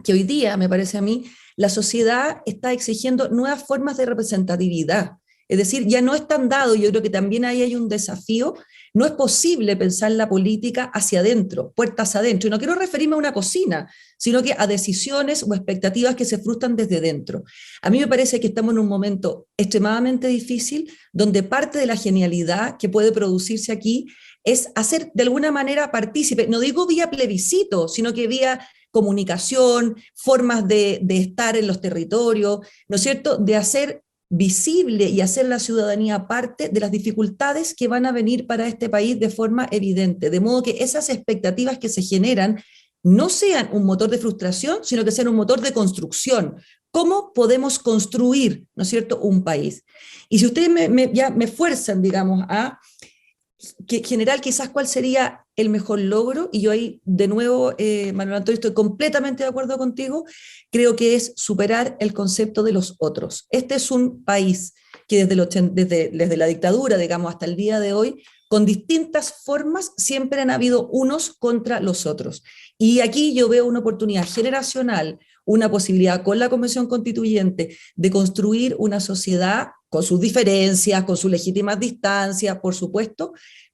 que hoy día, me parece a mí, la sociedad está exigiendo nuevas formas de representatividad. Es decir, ya no es tan dado, yo creo que también ahí hay un desafío, no es posible pensar la política hacia adentro, puertas adentro, y no quiero referirme a una cocina, sino que a decisiones o expectativas que se frustran desde dentro. A mí me parece que estamos en un momento extremadamente difícil, donde parte de la genialidad que puede producirse aquí es hacer de alguna manera partícipe, no digo vía plebiscito, sino que vía comunicación, formas de estar en los territorios, ¿no es cierto?, de hacer visible y hacer la ciudadanía parte de las dificultades que van a venir para este país de forma evidente, de modo que esas expectativas que se generan no sean un motor de frustración, sino que sean un motor de construcción. ¿Cómo podemos construir, ¿no es cierto?, un país? Y si ustedes ya me fuerzan, digamos, a general quizás cuál sería el mejor logro, y yo ahí de nuevo, Manuel Antonio, estoy completamente de acuerdo contigo, creo que es superar el concepto de los otros. Este es un país que desde la dictadura, digamos, hasta el día de hoy, con distintas formas, siempre han habido unos contra los otros. Y aquí yo veo una oportunidad generacional, una posibilidad con la Convención Constituyente de construir una sociedad con sus diferencias, con sus legítimas distancias, por supuesto,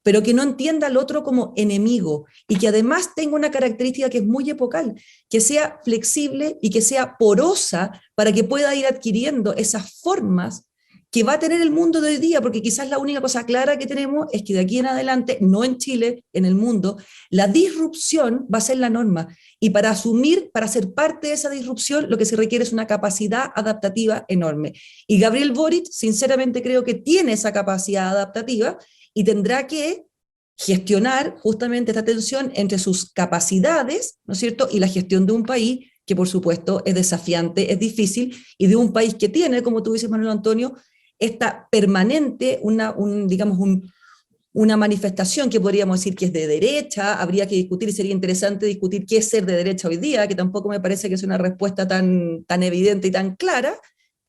pero que no entienda al otro como enemigo y que además tenga una característica que es muy epocal, que sea flexible y que sea porosa para que pueda ir adquiriendo esas formas que va a tener el mundo de hoy día, porque quizás la única cosa clara que tenemos es que de aquí en adelante, no en Chile, en el mundo, la disrupción va a ser la norma. Y para asumir, para ser parte de esa disrupción, lo que se requiere es una capacidad adaptativa enorme. Y Gabriel Boric, sinceramente creo que tiene esa capacidad adaptativa y tendrá que gestionar justamente esta tensión entre sus capacidades, ¿no es cierto?, y la gestión de un país que por supuesto es desafiante, es difícil, y de un país que tiene, como tú dices, Manuel Antonio, esta permanente, una manifestación que podríamos decir que es de derecha. Habría que discutir, y sería interesante discutir qué es ser de derecha hoy día, que tampoco me parece que es una respuesta tan evidente y tan clara,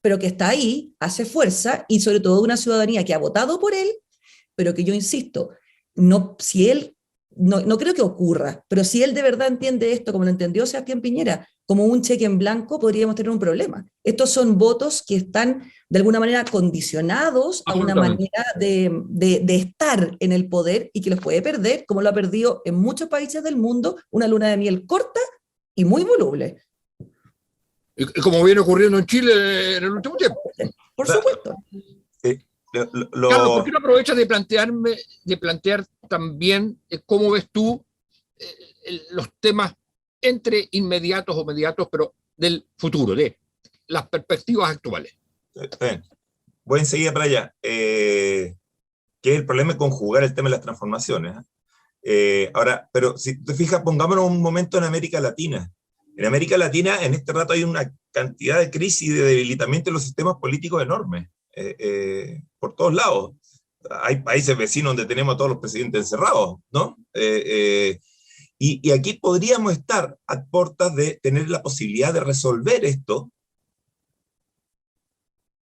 pero que está ahí, hace fuerza, y sobre todo una ciudadanía que ha votado por él, pero que yo insisto, no creo que ocurra, pero si él de verdad entiende esto, como lo entendió Sebastián Piñera, como un cheque en blanco, podríamos tener un problema. Estos son votos que están de alguna manera condicionados a una manera de estar en el poder y que los puede perder, como lo ha perdido en muchos países del mundo, una luna de miel corta y muy voluble.
Y como viene ocurriendo en Chile en el último tiempo.
Por supuesto.
Carlos, ¿por qué no aprovechas de plantear también cómo ves tú los temas entre inmediatos o mediatos, pero del futuro, de las perspectivas actuales?
Voy enseguida para allá. Que es el problema de conjugar el tema de las transformaciones. Ahora, pero si te fijas, pongámonos un momento en América Latina. En América Latina, en este rato hay una cantidad de crisis y de debilitamiento de los sistemas políticos enormes. Por todos lados. Hay países vecinos donde tenemos a todos los presidentes encerrados, ¿no? Y aquí podríamos estar a puertas de tener la posibilidad de resolver esto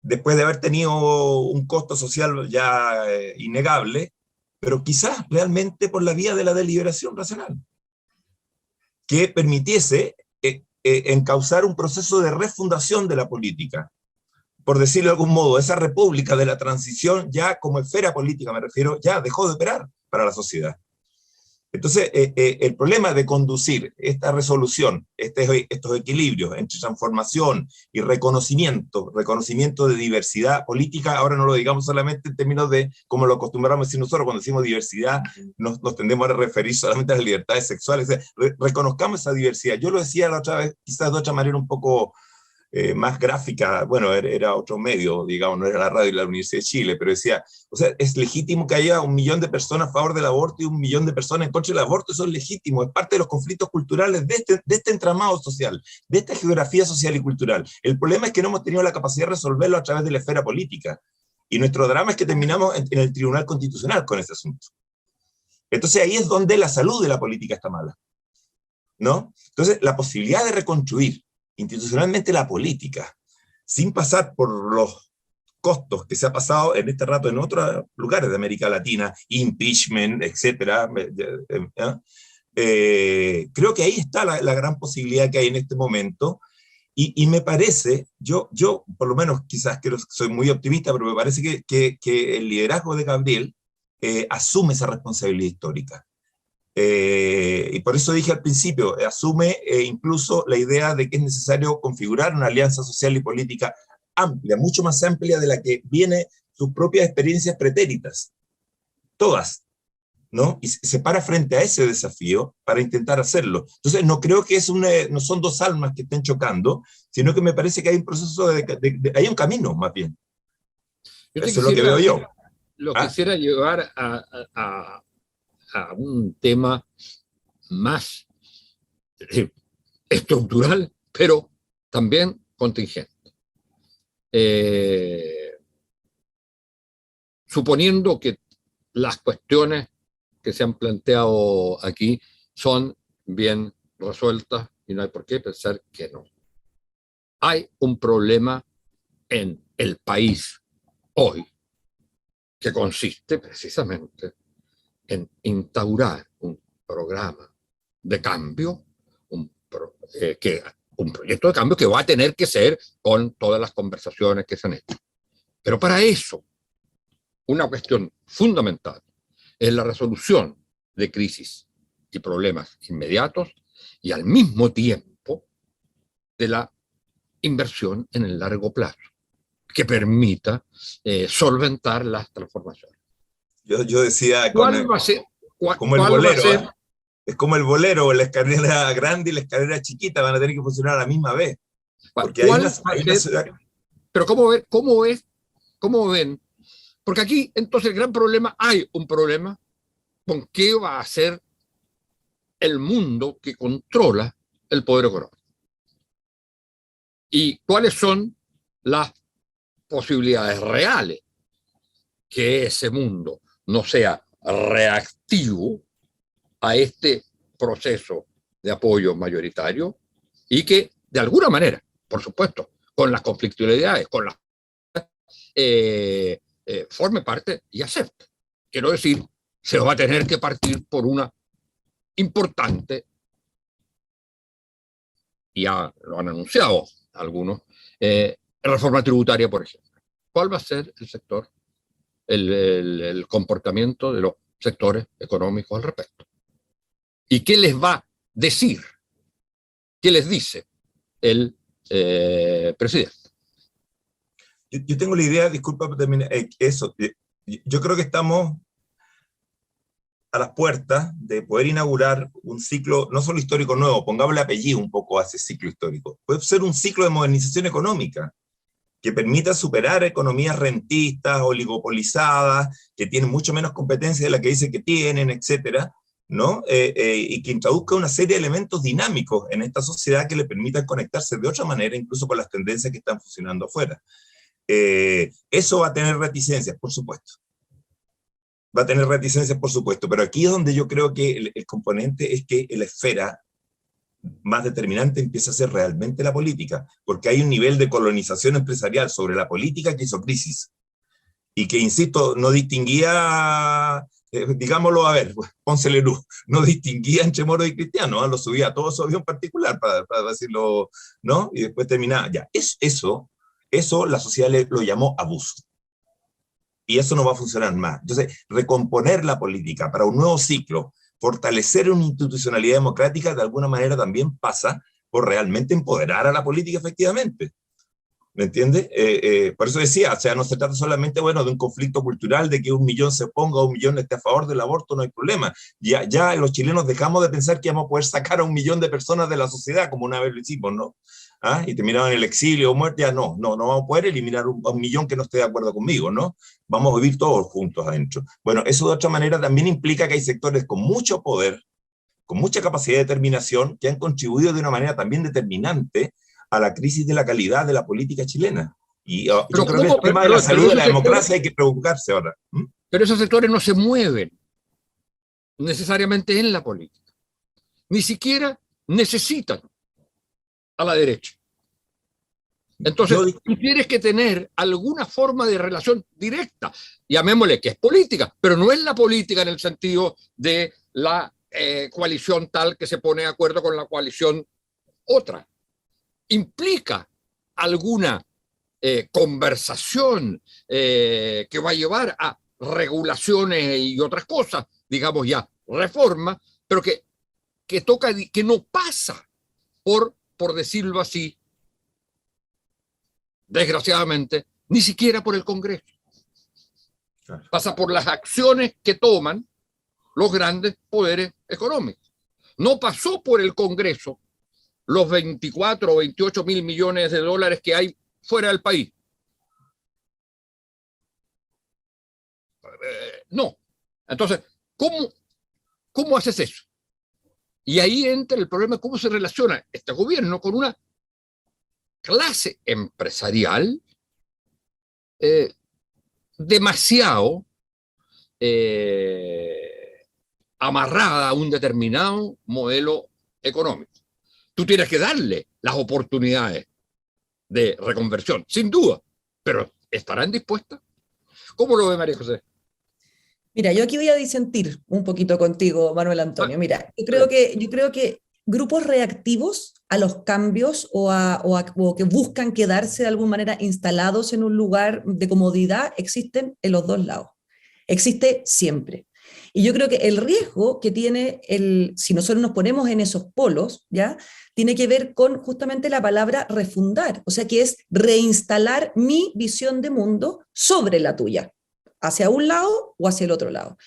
después de haber tenido un costo social ya innegable, pero quizás realmente por la vía de la deliberación racional, que permitiese encauzar un proceso de refundación de la política. Por decirlo de algún modo, esa república de la transición ya como esfera política, me refiero, ya dejó de operar para la sociedad. Entonces, el problema de conducir esta resolución, estos equilibrios entre transformación y reconocimiento de diversidad política, ahora no lo digamos solamente en términos de, como lo acostumbramos a decir nosotros, cuando decimos diversidad, nos tendemos a referir solamente a las libertades sexuales, reconozcamos esa diversidad. Yo lo decía la otra vez, quizás de otra manera un poco más gráfica, bueno, era otro medio, digamos, no era la radio de la Universidad de Chile, pero decía, o sea, es legítimo que haya 1 millón de personas a favor del aborto y 1 millón de personas en contra del aborto, eso es legítimo, es parte de los conflictos culturales de este entramado social, de esta geografía social y cultural. El problema es que no hemos tenido la capacidad de resolverlo a través de la esfera política, y nuestro drama es que terminamos en el Tribunal Constitucional con ese asunto. Entonces ahí es donde la salud de la política está mala, ¿no? Entonces la posibilidad de reconstruir institucionalmente la política, sin pasar por los costos que se ha pasado en este rato en otros lugares de América Latina, impeachment, etcétera, creo que ahí está la gran posibilidad que hay en este momento, y me parece, yo por lo menos quizás que soy muy optimista, pero me parece que el liderazgo de Gabriel asume esa responsabilidad histórica. Y por eso dije al principio, asume incluso la idea de que es necesario configurar una alianza social y política amplia, mucho más amplia de la que viene sus propias experiencias pretéritas, todas, ¿no? Y se para frente a ese desafío para intentar hacerlo. Entonces no creo que no son 2 almas que estén chocando, sino que me parece que hay un proceso hay un camino más bien. Eso es lo que veo yo.
Lo quisiera llevar a un tema más estructural, pero también contingente. Suponiendo que las cuestiones que se han planteado aquí son bien resueltas, y no hay por qué pensar que no. Hay un problema en el país hoy que consiste precisamente en instaurar un programa de cambio, un proyecto de cambio que va a tener que ser con todas las conversaciones que se han hecho. Pero para eso, una cuestión fundamental es la resolución de crisis y problemas inmediatos y al mismo tiempo de la inversión en el largo plazo, que permita solventar las transformaciones.
Yo decía,
¿Cuál va a ser?
como el bolero, ¿eh? Es como el bolero, la escalera grande y la escalera chiquita van a tener que funcionar a la misma vez. Porque
pero ¿cómo ven? Porque aquí, entonces, el gran problema, hay un problema con qué va a hacer el mundo que controla el poder económico. Y cuáles son las posibilidades reales que ese mundo no sea reactivo a este proceso de apoyo mayoritario y que, de alguna manera, por supuesto, con las conflictualidades, con las forme parte y acepte. Quiero decir, se va a tener que partir por una importante, ya lo han anunciado algunos, reforma tributaria, por ejemplo. ¿Cuál va a ser el sector, el comportamiento de los sectores económicos al respecto? ¿Y qué les va a decir? ¿Qué les dice el presidente?
Yo tengo la idea, disculpa por terminar, eso. Yo creo que estamos a las puertas de poder inaugurar un ciclo, no solo histórico nuevo, pongámosle apellido un poco a ese ciclo histórico. Puede ser un ciclo de modernización económica que permita superar economías rentistas, oligopolizadas, que tienen mucho menos competencia de la que dicen que tienen, etcétera, ¿no? Y que introduzca una serie de elementos dinámicos en esta sociedad que le permitan conectarse de otra manera, incluso con las tendencias que están funcionando afuera. Eso va a tener reticencias, por supuesto. Va a tener reticencias, por supuesto, pero aquí es donde yo creo que el componente es que la esfera más determinante empieza a ser realmente la política, porque hay un nivel de colonización empresarial sobre la política que hizo crisis, y que, insisto, no distinguía, digámoslo, a ver, Ponce Lerú, no distinguía entre moros y cristianos, ¿no? Lo subía a todo su avión particular, para decirlo, ¿no? Y después terminaba, ya, eso la sociedad lo llamó abuso. Y eso no va a funcionar más. Entonces, recomponer la política para un nuevo ciclo, fortalecer una institucionalidad democrática, de alguna manera también pasa por realmente empoderar a la política efectivamente. ¿Me entiendes? Por eso decía, o sea, no se trata solamente, bueno, de un conflicto cultural, de que 1 millón se oponga, 1 millón esté a favor del aborto, no hay problema. Ya los chilenos dejamos de pensar que vamos a poder sacar a 1 millón de personas de la sociedad, como una vez lo hicimos, ¿no? ¿Ah? Y terminaban en el exilio o muerte, ya no vamos a poder eliminar a 1 millón que no esté de acuerdo conmigo, ¿no? Vamos a vivir todos juntos adentro. Bueno, eso de otra manera también implica que hay sectores con mucho poder, con mucha capacidad de determinación, que han contribuido de una manera también determinante a la crisis de la calidad de la política chilena. Y yo creo que el tema de la salud de la democracia hay que preocuparse ahora.
Pero esos sectores no se mueven necesariamente en la política. Ni siquiera necesitan a la derecha. Entonces, tú tienes que tener alguna forma de relación directa, llamémosle que es política, pero no es la política en el sentido de la coalición tal que se pone de acuerdo con la coalición otra. Implica alguna conversación que va a llevar a regulaciones y otras cosas, digamos ya, reforma, pero que toca, que no pasa por decirlo así, desgraciadamente, ni siquiera por el Congreso. Pasa por las acciones que toman los grandes poderes económicos. No pasó por el Congreso los 24 o 28 mil millones de dólares que hay fuera del país. No. Entonces, ¿cómo haces eso? Y ahí entra el problema de cómo se relaciona este gobierno con una clase empresarial demasiado amarrada a un determinado modelo económico. Tú tienes que darle las oportunidades de reconversión, sin duda, pero ¿estarán dispuestas? ¿Cómo lo ve María José?
Mira, yo aquí voy a disentir un poquito contigo, Manuel Antonio. Mira, yo creo que grupos reactivos a los cambios o que buscan quedarse de alguna manera instalados en un lugar de comodidad existen en los dos lados. Existe siempre. Y yo creo que el riesgo que tiene, si nosotros nos ponemos en esos polos, ¿ya? Tiene que ver con justamente la palabra refundar, o sea, que es reinstalar mi visión de mundo sobre la tuya, hacia un lado o hacia el otro lado.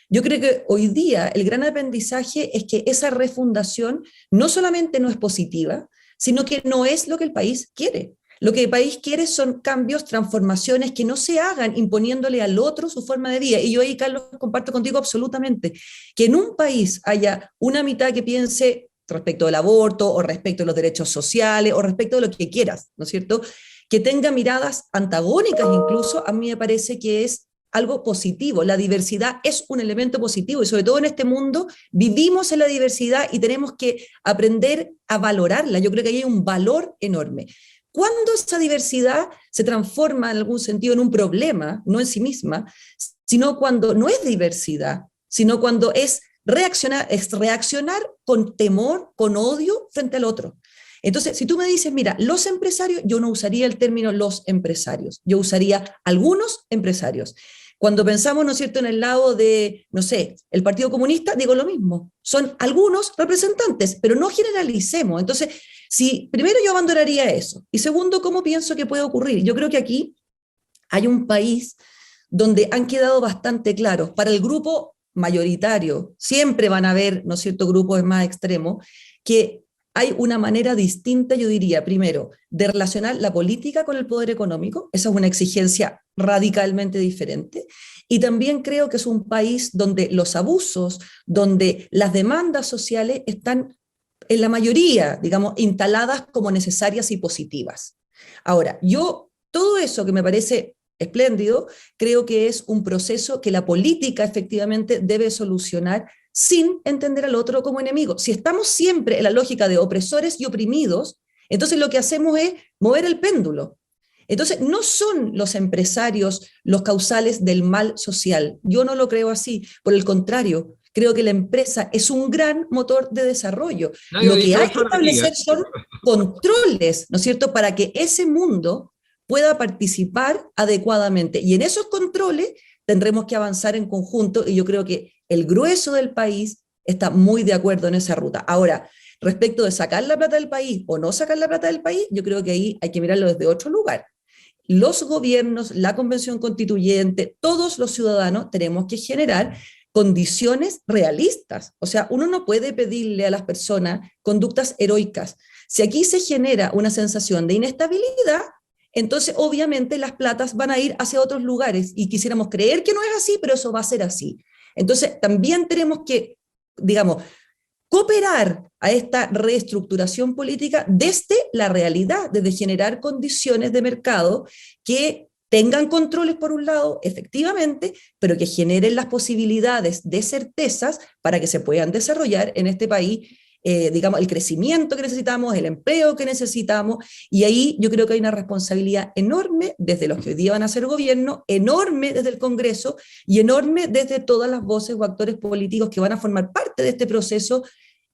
Yo creo que hoy día el gran aprendizaje es que esa refundación no solamente no es positiva, sino que no es lo que el país quiere. Lo que el país quiere son cambios, transformaciones que no se hagan imponiéndole al otro su forma de vida. Y yo ahí, Carlos, comparto contigo absolutamente que en un país haya una mitad que piense respecto del aborto o respecto de los derechos sociales o respecto de lo que quieras, ¿no es cierto? Que tenga miradas antagónicas incluso, a mí me parece que es algo positivo. La diversidad es un elemento positivo y sobre todo en este mundo vivimos en la diversidad y tenemos que aprender a valorarla. Yo creo que hay un valor enorme. Cuando esa diversidad se transforma en algún sentido en un problema, no en sí misma, sino cuando no es diversidad, sino cuando es reaccionar con temor, con odio frente al otro. Entonces, si tú me dices, mira, los empresarios, yo no usaría el término los empresarios, yo usaría algunos empresarios. Cuando pensamos, ¿no es cierto?, en el lado de, no sé, el Partido Comunista, digo lo mismo, son algunos representantes, pero no generalicemos. Entonces, si primero yo abandonaría eso, y segundo, ¿cómo pienso que puede ocurrir? Yo creo que aquí hay un país donde han quedado bastante claros, para el grupo mayoritario, siempre van a haber, ¿no es cierto?, grupos más extremos, que hay una manera distinta, yo diría, primero, de relacionar la política con el poder económico, esa es una exigencia radicalmente diferente, y también creo que es un país donde los abusos, donde las demandas sociales están en la mayoría, digamos, instaladas como necesarias y positivas. Ahora, todo eso que me parece espléndido, creo que es un proceso que la política efectivamente debe solucionar sin entender al otro como enemigo. Si estamos siempre en la lógica de opresores y oprimidos, entonces lo que hacemos es mover el péndulo. Entonces no son los empresarios los causales del mal social. Yo no lo creo así. Por el contrario, creo que la empresa es un gran motor de desarrollo. Lo que hay que establecer son controles, ¿no es cierto?, para que ese mundo pueda participar adecuadamente. Y en esos controles tendremos que avanzar en conjunto y yo creo que el grueso del país está muy de acuerdo en esa ruta. Ahora, respecto de sacar la plata del país o no sacar la plata del país, yo creo que ahí hay que mirarlo desde otro lugar. Los gobiernos, la Convención Constituyente, todos los ciudadanos tenemos que generar condiciones realistas. O sea, uno no puede pedirle a las personas conductas heroicas. Si aquí se genera una sensación de inestabilidad, entonces obviamente las platas van a ir hacia otros lugares y quisiéramos creer que no es así, pero eso va a ser así. Entonces también tenemos que, digamos, cooperar a esta reestructuración política desde la realidad, desde generar condiciones de mercado que tengan controles por un lado, efectivamente, pero que generen las posibilidades de certezas para que se puedan desarrollar en este país, digamos, el crecimiento que necesitamos, el empleo que necesitamos, y ahí yo creo que hay una responsabilidad enorme desde los que hoy día van a ser gobierno, enorme desde el Congreso y enorme desde todas las voces o actores políticos que van a formar parte de este proceso,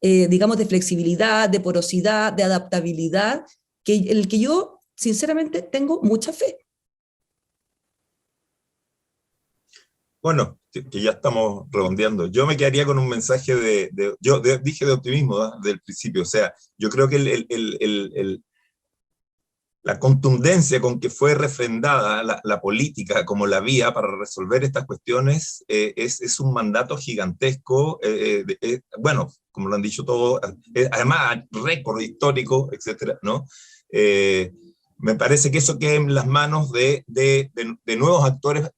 digamos, de flexibilidad, de porosidad, de adaptabilidad, el que yo sinceramente tengo mucha fe.
Bueno, que ya estamos redondeando. Yo me quedaría con un mensaje dije de optimismo, ¿no?, del principio. O sea, yo creo que la contundencia con que fue refrendada la política como la vía para resolver estas cuestiones es un mandato gigantesco, bueno, como lo han dicho todos, además récord histórico, etcétera, ¿no? Me parece que eso queda en las manos de nuevos actores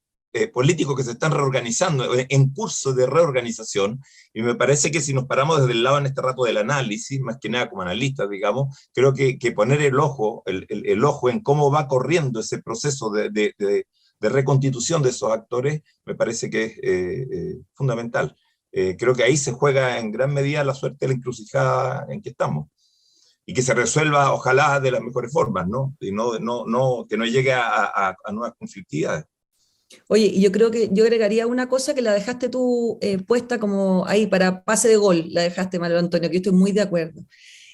políticos que se están reorganizando, en curso de reorganización, y me parece que si nos paramos desde el lado en este rato del análisis, más que nada como analistas, digamos, creo que poner el ojo en cómo va corriendo ese proceso de reconstitución de esos actores, me parece que es fundamental. Creo que ahí se juega en gran medida la suerte de la encrucijada en que estamos, y que se resuelva, ojalá, de las mejores formas, ¿no? Y que no llegue a nuevas conflictividades.
Oye, y yo creo que yo agregaría una cosa que la dejaste tú puesta como ahí para pase de gol, la dejaste, Manuel Antonio, que yo estoy muy de acuerdo.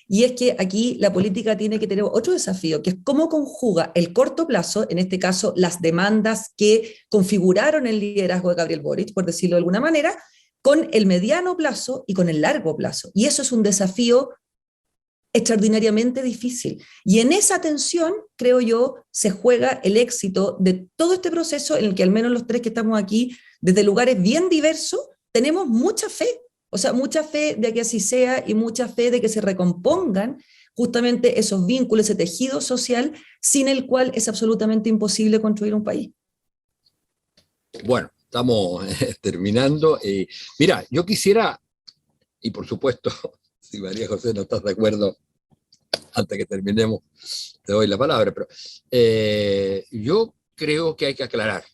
y es que aquí la política tiene que tener otro desafío, que es cómo conjuga el corto plazo, en este caso las demandas que configuraron el liderazgo de Gabriel Boric, por decirlo de alguna manera, con el mediano plazo y con el largo plazo. Y eso es un desafío extraordinariamente difícil. Y en esa tensión, creo yo, se juega el éxito de todo este proceso en el que al menos los tres que estamos aquí, desde lugares bien diversos, tenemos mucha fe. O sea, mucha fe de que así sea y mucha fe de que se recompongan justamente esos vínculos, ese tejido social, sin el cual es absolutamente imposible construir un país.
Bueno, estamos terminando. Mira, yo quisiera, y por supuesto, si María José no estás de acuerdo, antes que terminemos, te doy la palabra, pero yo creo que hay que aclarar,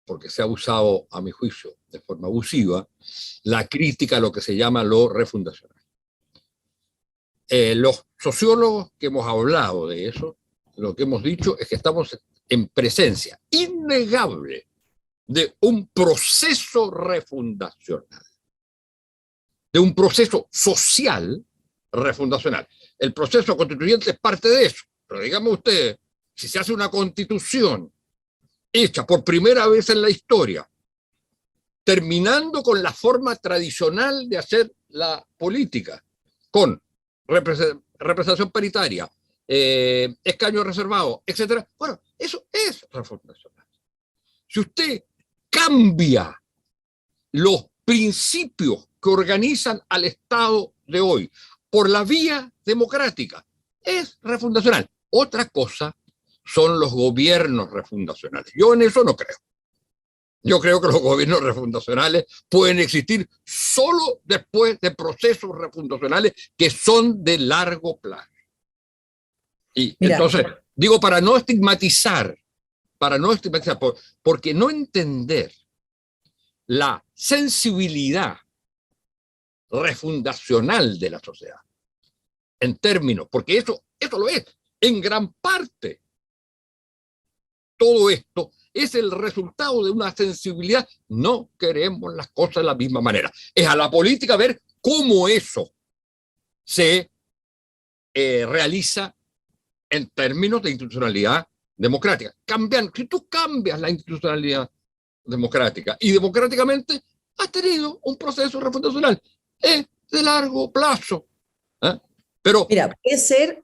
porque se ha usado, a mi juicio, de forma abusiva, la crítica a lo que se llama lo refundacional. Los sociólogos que hemos hablado de eso, lo que hemos dicho es que estamos en presencia innegable de un proceso refundacional, de un proceso social refundacional. El proceso constituyente es parte de eso, pero dígame usted, si se hace una constitución hecha por primera vez en la historia, terminando con la forma tradicional de hacer la política, con representación paritaria, escaños reservados, etc. Bueno, eso es refundacional. Si usted cambia los principios que organizan al Estado de hoy por la vía democrática, es refundacional. Otra cosa son los gobiernos refundacionales. Yo en eso no creo. Yo creo que los gobiernos refundacionales pueden existir solo después de procesos refundacionales que son de largo plazo. Y mira, entonces, digo, para no estigmatizar, porque no entender la sensibilidad refundacional de la sociedad, en términos, porque eso lo es, en gran parte. Todo esto es el resultado de una sensibilidad. No queremos las cosas de la misma manera. Es a la política ver cómo eso se realiza en términos de institucionalidad democrática. Si tú cambias la institucionalidad democrática y democráticamente has tenido un proceso refundacional, es de largo plazo. Pero,
mira,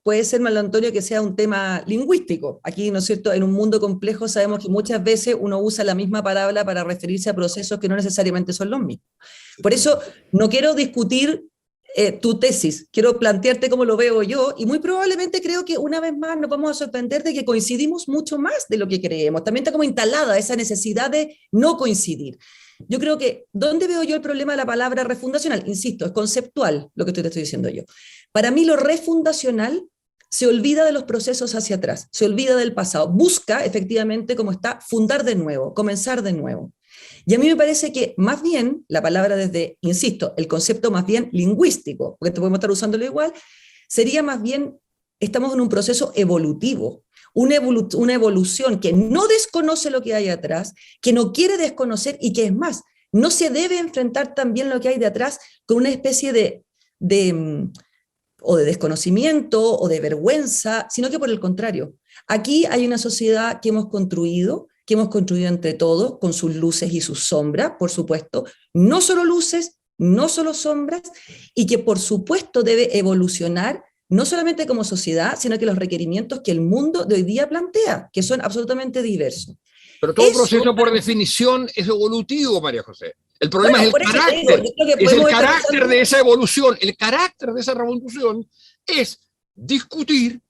puede ser, Manuel Antonio, que sea un tema lingüístico. Aquí, ¿no es cierto?, en un mundo complejo sabemos que muchas veces uno usa la misma palabra para referirse a procesos que no necesariamente son los mismos. Por eso no quiero discutir tu tesis, quiero plantearte cómo lo veo yo, y muy probablemente creo que una vez más nos vamos a sorprender de que coincidimos mucho más de lo que creemos. También está como instalada esa necesidad de no coincidir. Yo creo que, ¿dónde veo yo el problema de la palabra refundacional? Insisto, es conceptual lo que te estoy diciendo yo. Para mí lo refundacional se olvida de los procesos hacia atrás, se olvida del pasado, busca efectivamente, como está, fundar de nuevo, comenzar de nuevo. Y a mí me parece que más bien, la palabra desde, insisto, el concepto más bien lingüístico, porque podemos estar usándolo igual, sería más bien, estamos en un proceso evolutivo, una evolución que no desconoce lo que hay atrás, que no quiere desconocer y que es más, no se debe enfrentar también lo que hay de atrás con una especie de desconocimiento o de vergüenza, sino que por el contrario. Aquí hay una sociedad que hemos construido entre todos, con sus luces y sus sombras, por supuesto, no solo luces, no solo sombras, y que por supuesto debe evolucionar, no solamente como sociedad, sino que los requerimientos que el mundo de hoy día plantea, que son absolutamente diversos.
Pero todo proceso por definición es evolutivo, María José. El problema es el carácter, es el carácter de esa evolución. El carácter de esa revolución es discutir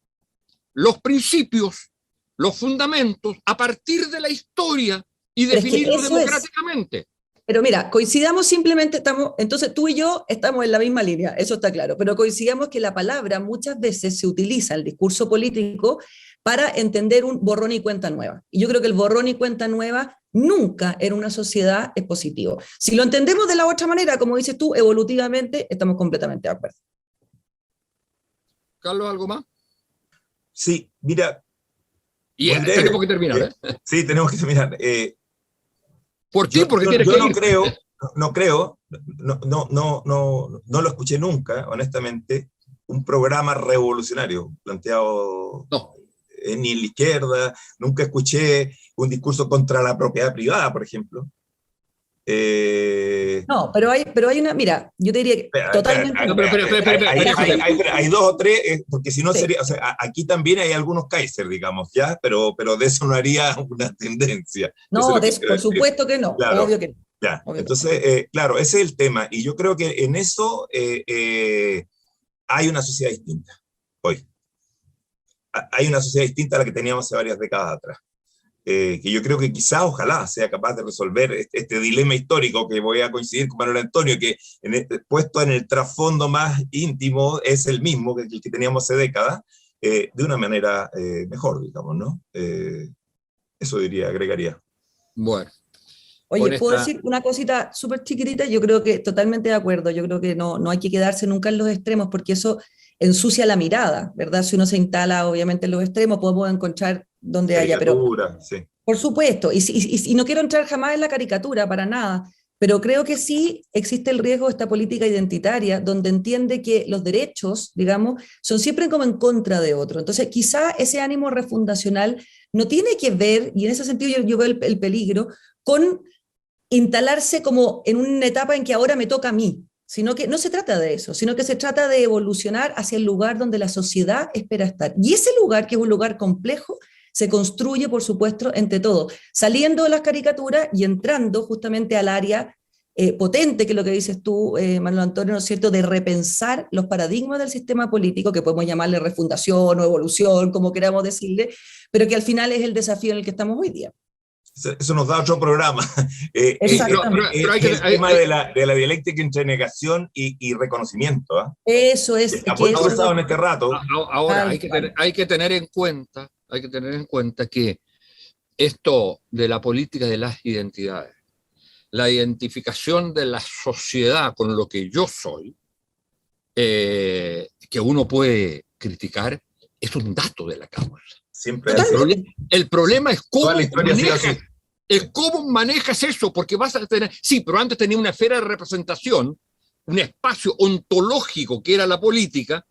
los principios, los fundamentos a partir de la historia y definirlos democráticamente.
Pero mira, coincidamos simplemente, entonces tú y yo estamos en la misma línea, eso está claro, pero coincidamos que la palabra muchas veces se utiliza en el discurso político para entender un borrón y cuenta nueva. Y yo creo que el borrón y cuenta nueva nunca en una sociedad es positivo. Si lo entendemos de la otra manera, como dices tú, evolutivamente, estamos completamente de acuerdo.
Carlos, ¿algo más?
Sí, mira.
Y tenemos que terminar, ¿eh?
Sí, tenemos que terminar.
¿Por qué? Porque tienes que
ir. No lo escuché nunca, honestamente, un programa revolucionario planteado
No.
Ni en la izquierda. Nunca escuché un discurso contra la propiedad privada, por ejemplo.
No, pero hay una, mira, yo te diría que totalmente.
No, pero espera, María José.
Hay dos o tres, porque si no
Sí.
sería, o sea, aquí también hay algunos Kaiser, digamos, ya, pero de eso no haría una tendencia. Eso
No,
es lo que quiero
por
decir.
supuesto que no,
Claro.
obvio que no.
Ya,
Obvio que
entonces, claro, ese es el tema, y yo creo que en eso hay una sociedad distinta hoy. Hay una sociedad distinta a la que teníamos hace varias décadas atrás. Que yo creo que quizá, ojalá, sea capaz de resolver este dilema histórico, que voy a coincidir con Manuel Antonio, que puesto en el trasfondo más íntimo es el mismo que el que teníamos hace décadas, de una manera mejor, digamos, ¿no? Eso diría, agregaría.
Bueno,
Oye,
con
¿puedo
esta...
decir una cosita súper chiquitita? Yo creo que totalmente de acuerdo. Yo creo que no hay que quedarse nunca en los extremos porque eso ensucia la mirada, ¿verdad? Si uno se instala, obviamente, en los extremos, podemos encontrar donde haya, pero
Caricatura, sí.
por supuesto, y no quiero entrar jamás en la caricatura, para nada, pero creo que sí existe el riesgo de esta política identitaria, donde entiende que los derechos, digamos, son siempre como en contra de otro. Entonces, quizá ese ánimo refundacional no tiene que ver, y en ese sentido yo veo el peligro, con instalarse como en una etapa en que ahora me toca a mí, sino que no se trata de eso, sino que se trata de evolucionar hacia el lugar donde la sociedad espera estar. Y ese lugar, que es un lugar complejo, se construye, por supuesto, entre todos, saliendo de las caricaturas y entrando justamente al área potente, que es lo que dices tú, Manuel Antonio, ¿no es cierto?, de repensar los paradigmas del sistema político, que podemos llamarle refundación o evolución, como queramos decirle, pero que al final es el desafío en el que estamos hoy día.
Eso nos da otro programa.
Exactamente.
Pero
El tema de la dialéctica entre negación y reconocimiento.
Eso es.
Está
Que
muy
eso
cruzado en este rato.
Ahora,
Tal cual.
hay que tener en cuenta que esto de la política de las identidades, la identificación de la sociedad con lo que yo soy, que uno puede criticar, es un dato de la causa.
Siempre
El problema es
toda la historia ha sido así.
cómo manejas eso, porque vas a tener, sí, pero antes tenía una esfera de representación, un espacio ontológico que era la política,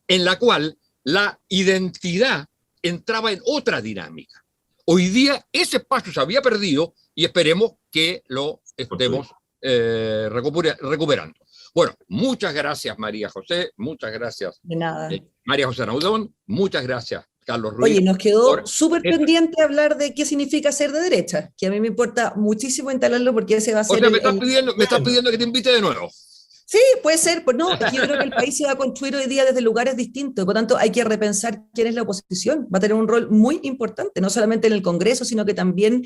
en la cual la identidad entraba en otra dinámica. Hoy día ese espacio se había perdido y esperemos que lo estemos recuperando. Bueno, muchas gracias María José, muchas gracias
De nada.
María José Naudón, muchas gracias Carlos Ruiz.
Oye, nos quedó súper pendiente hablar de qué significa ser de derecha, que a mí me importa muchísimo instalarlo porque ese va a ser
me estás pidiendo que te invite de nuevo.
Sí, puede ser, pues no, es que yo creo que el país se va a construir hoy día desde lugares distintos, por lo tanto hay que repensar quién es la oposición, va a tener un rol muy importante, no solamente en el Congreso, sino que también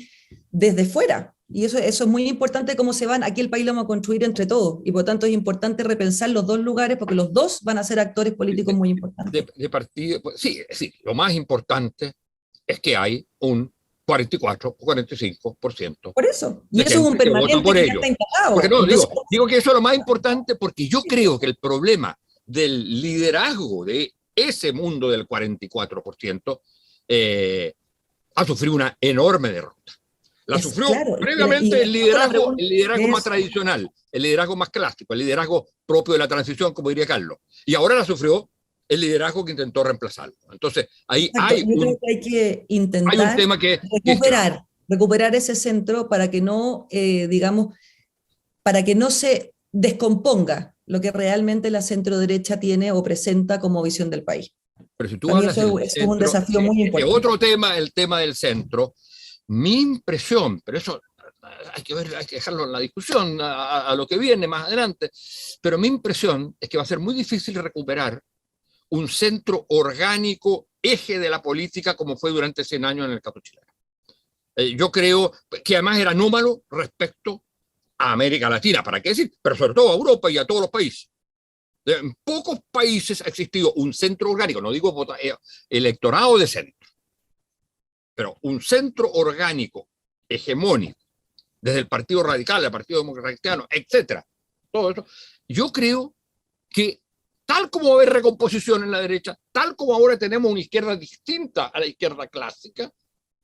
desde fuera, y eso es muy importante cómo se van, aquí el país lo vamos a construir entre todos, y por lo tanto es importante repensar los dos lugares, porque los dos van a ser actores políticos muy importantes.
De partido, sí, lo más importante es que hay un 44 o 45%.
Por eso, y eso es un permanente que ya está instalado.
Porque no, entonces, digo que eso es lo más importante porque yo creo que el problema del liderazgo de ese mundo del 44% ha sufrido una enorme derrota. La sufrió
claro,
previamente el liderazgo
es
más tradicional, el liderazgo más clásico, el liderazgo propio de la transición, como diría Carlos. Y ahora la sufrió el liderazgo que intentó reemplazarlo. Entonces, ahí hay
creo que hay que intentar
hay un tema que
recuperar ese centro para que no, digamos, para que no se descomponga lo que realmente la centro derecha tiene o presenta como visión del país.
Pero si tú hablas
eso es un desafío muy importante.
Otro tema, el tema del centro, mi impresión, pero eso hay que dejarlo en la discusión a lo que viene más adelante, pero mi impresión es que va a ser muy difícil recuperar un centro orgánico, eje de la política, como fue durante 100 años en el caso chileno. Yo creo que además era anómalo respecto a América Latina, ¿para qué decir? Pero sobre todo a Europa y a todos los países. En pocos países ha existido un centro orgánico, no digo electorado de centro, pero un centro orgánico, hegemónico, desde el Partido Radical, el Partido Demócrata Cristiano, etcétera. Todo eso. Yo creo que tal como va a haber recomposición en la derecha, tal como ahora tenemos una izquierda distinta a la izquierda clásica,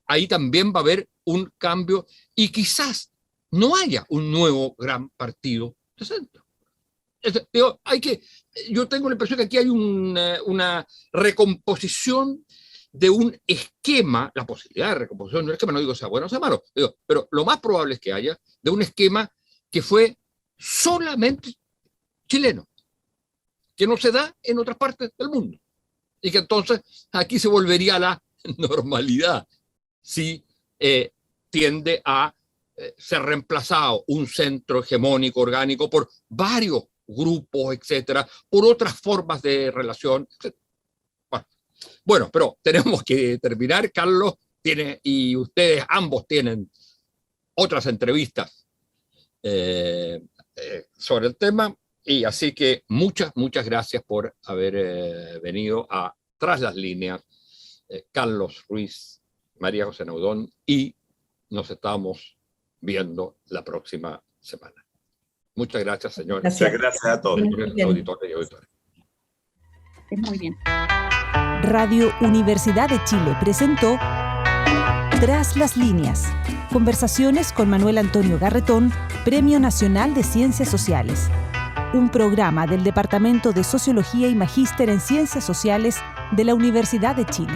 ahí también va a haber un cambio y quizás no haya un nuevo gran partido de centro. Hay que yo tengo la impresión que aquí hay una recomposición de un esquema, la posibilidad de recomposición de un esquema, no digo sea bueno o sea malo, digo, pero lo más probable es que haya de un esquema que fue solamente chileno, que no se da en otras partes del mundo, y que entonces aquí se volvería a la normalidad si tiende a ser reemplazado un centro hegemónico orgánico por varios grupos, etcétera, por otras formas de relación, etcétera. Bueno, pero tenemos que terminar. Carlos y ustedes ambos tienen otras entrevistas sobre el tema, y así que muchas gracias por haber venido a Tras las Líneas, Carlos Ruiz, María José Naudón, y nos estamos viendo la próxima semana. Muchas gracias, señores.
Muchas gracias a todos.
Auditores y auditores.
Muy bien. Radio Universidad de Chile presentó Tras las Líneas. Conversaciones con Manuel Antonio Garretón, Premio Nacional de Ciencias Sociales. Un programa del Departamento de Sociología y Magíster en Ciencias Sociales de la Universidad de Chile.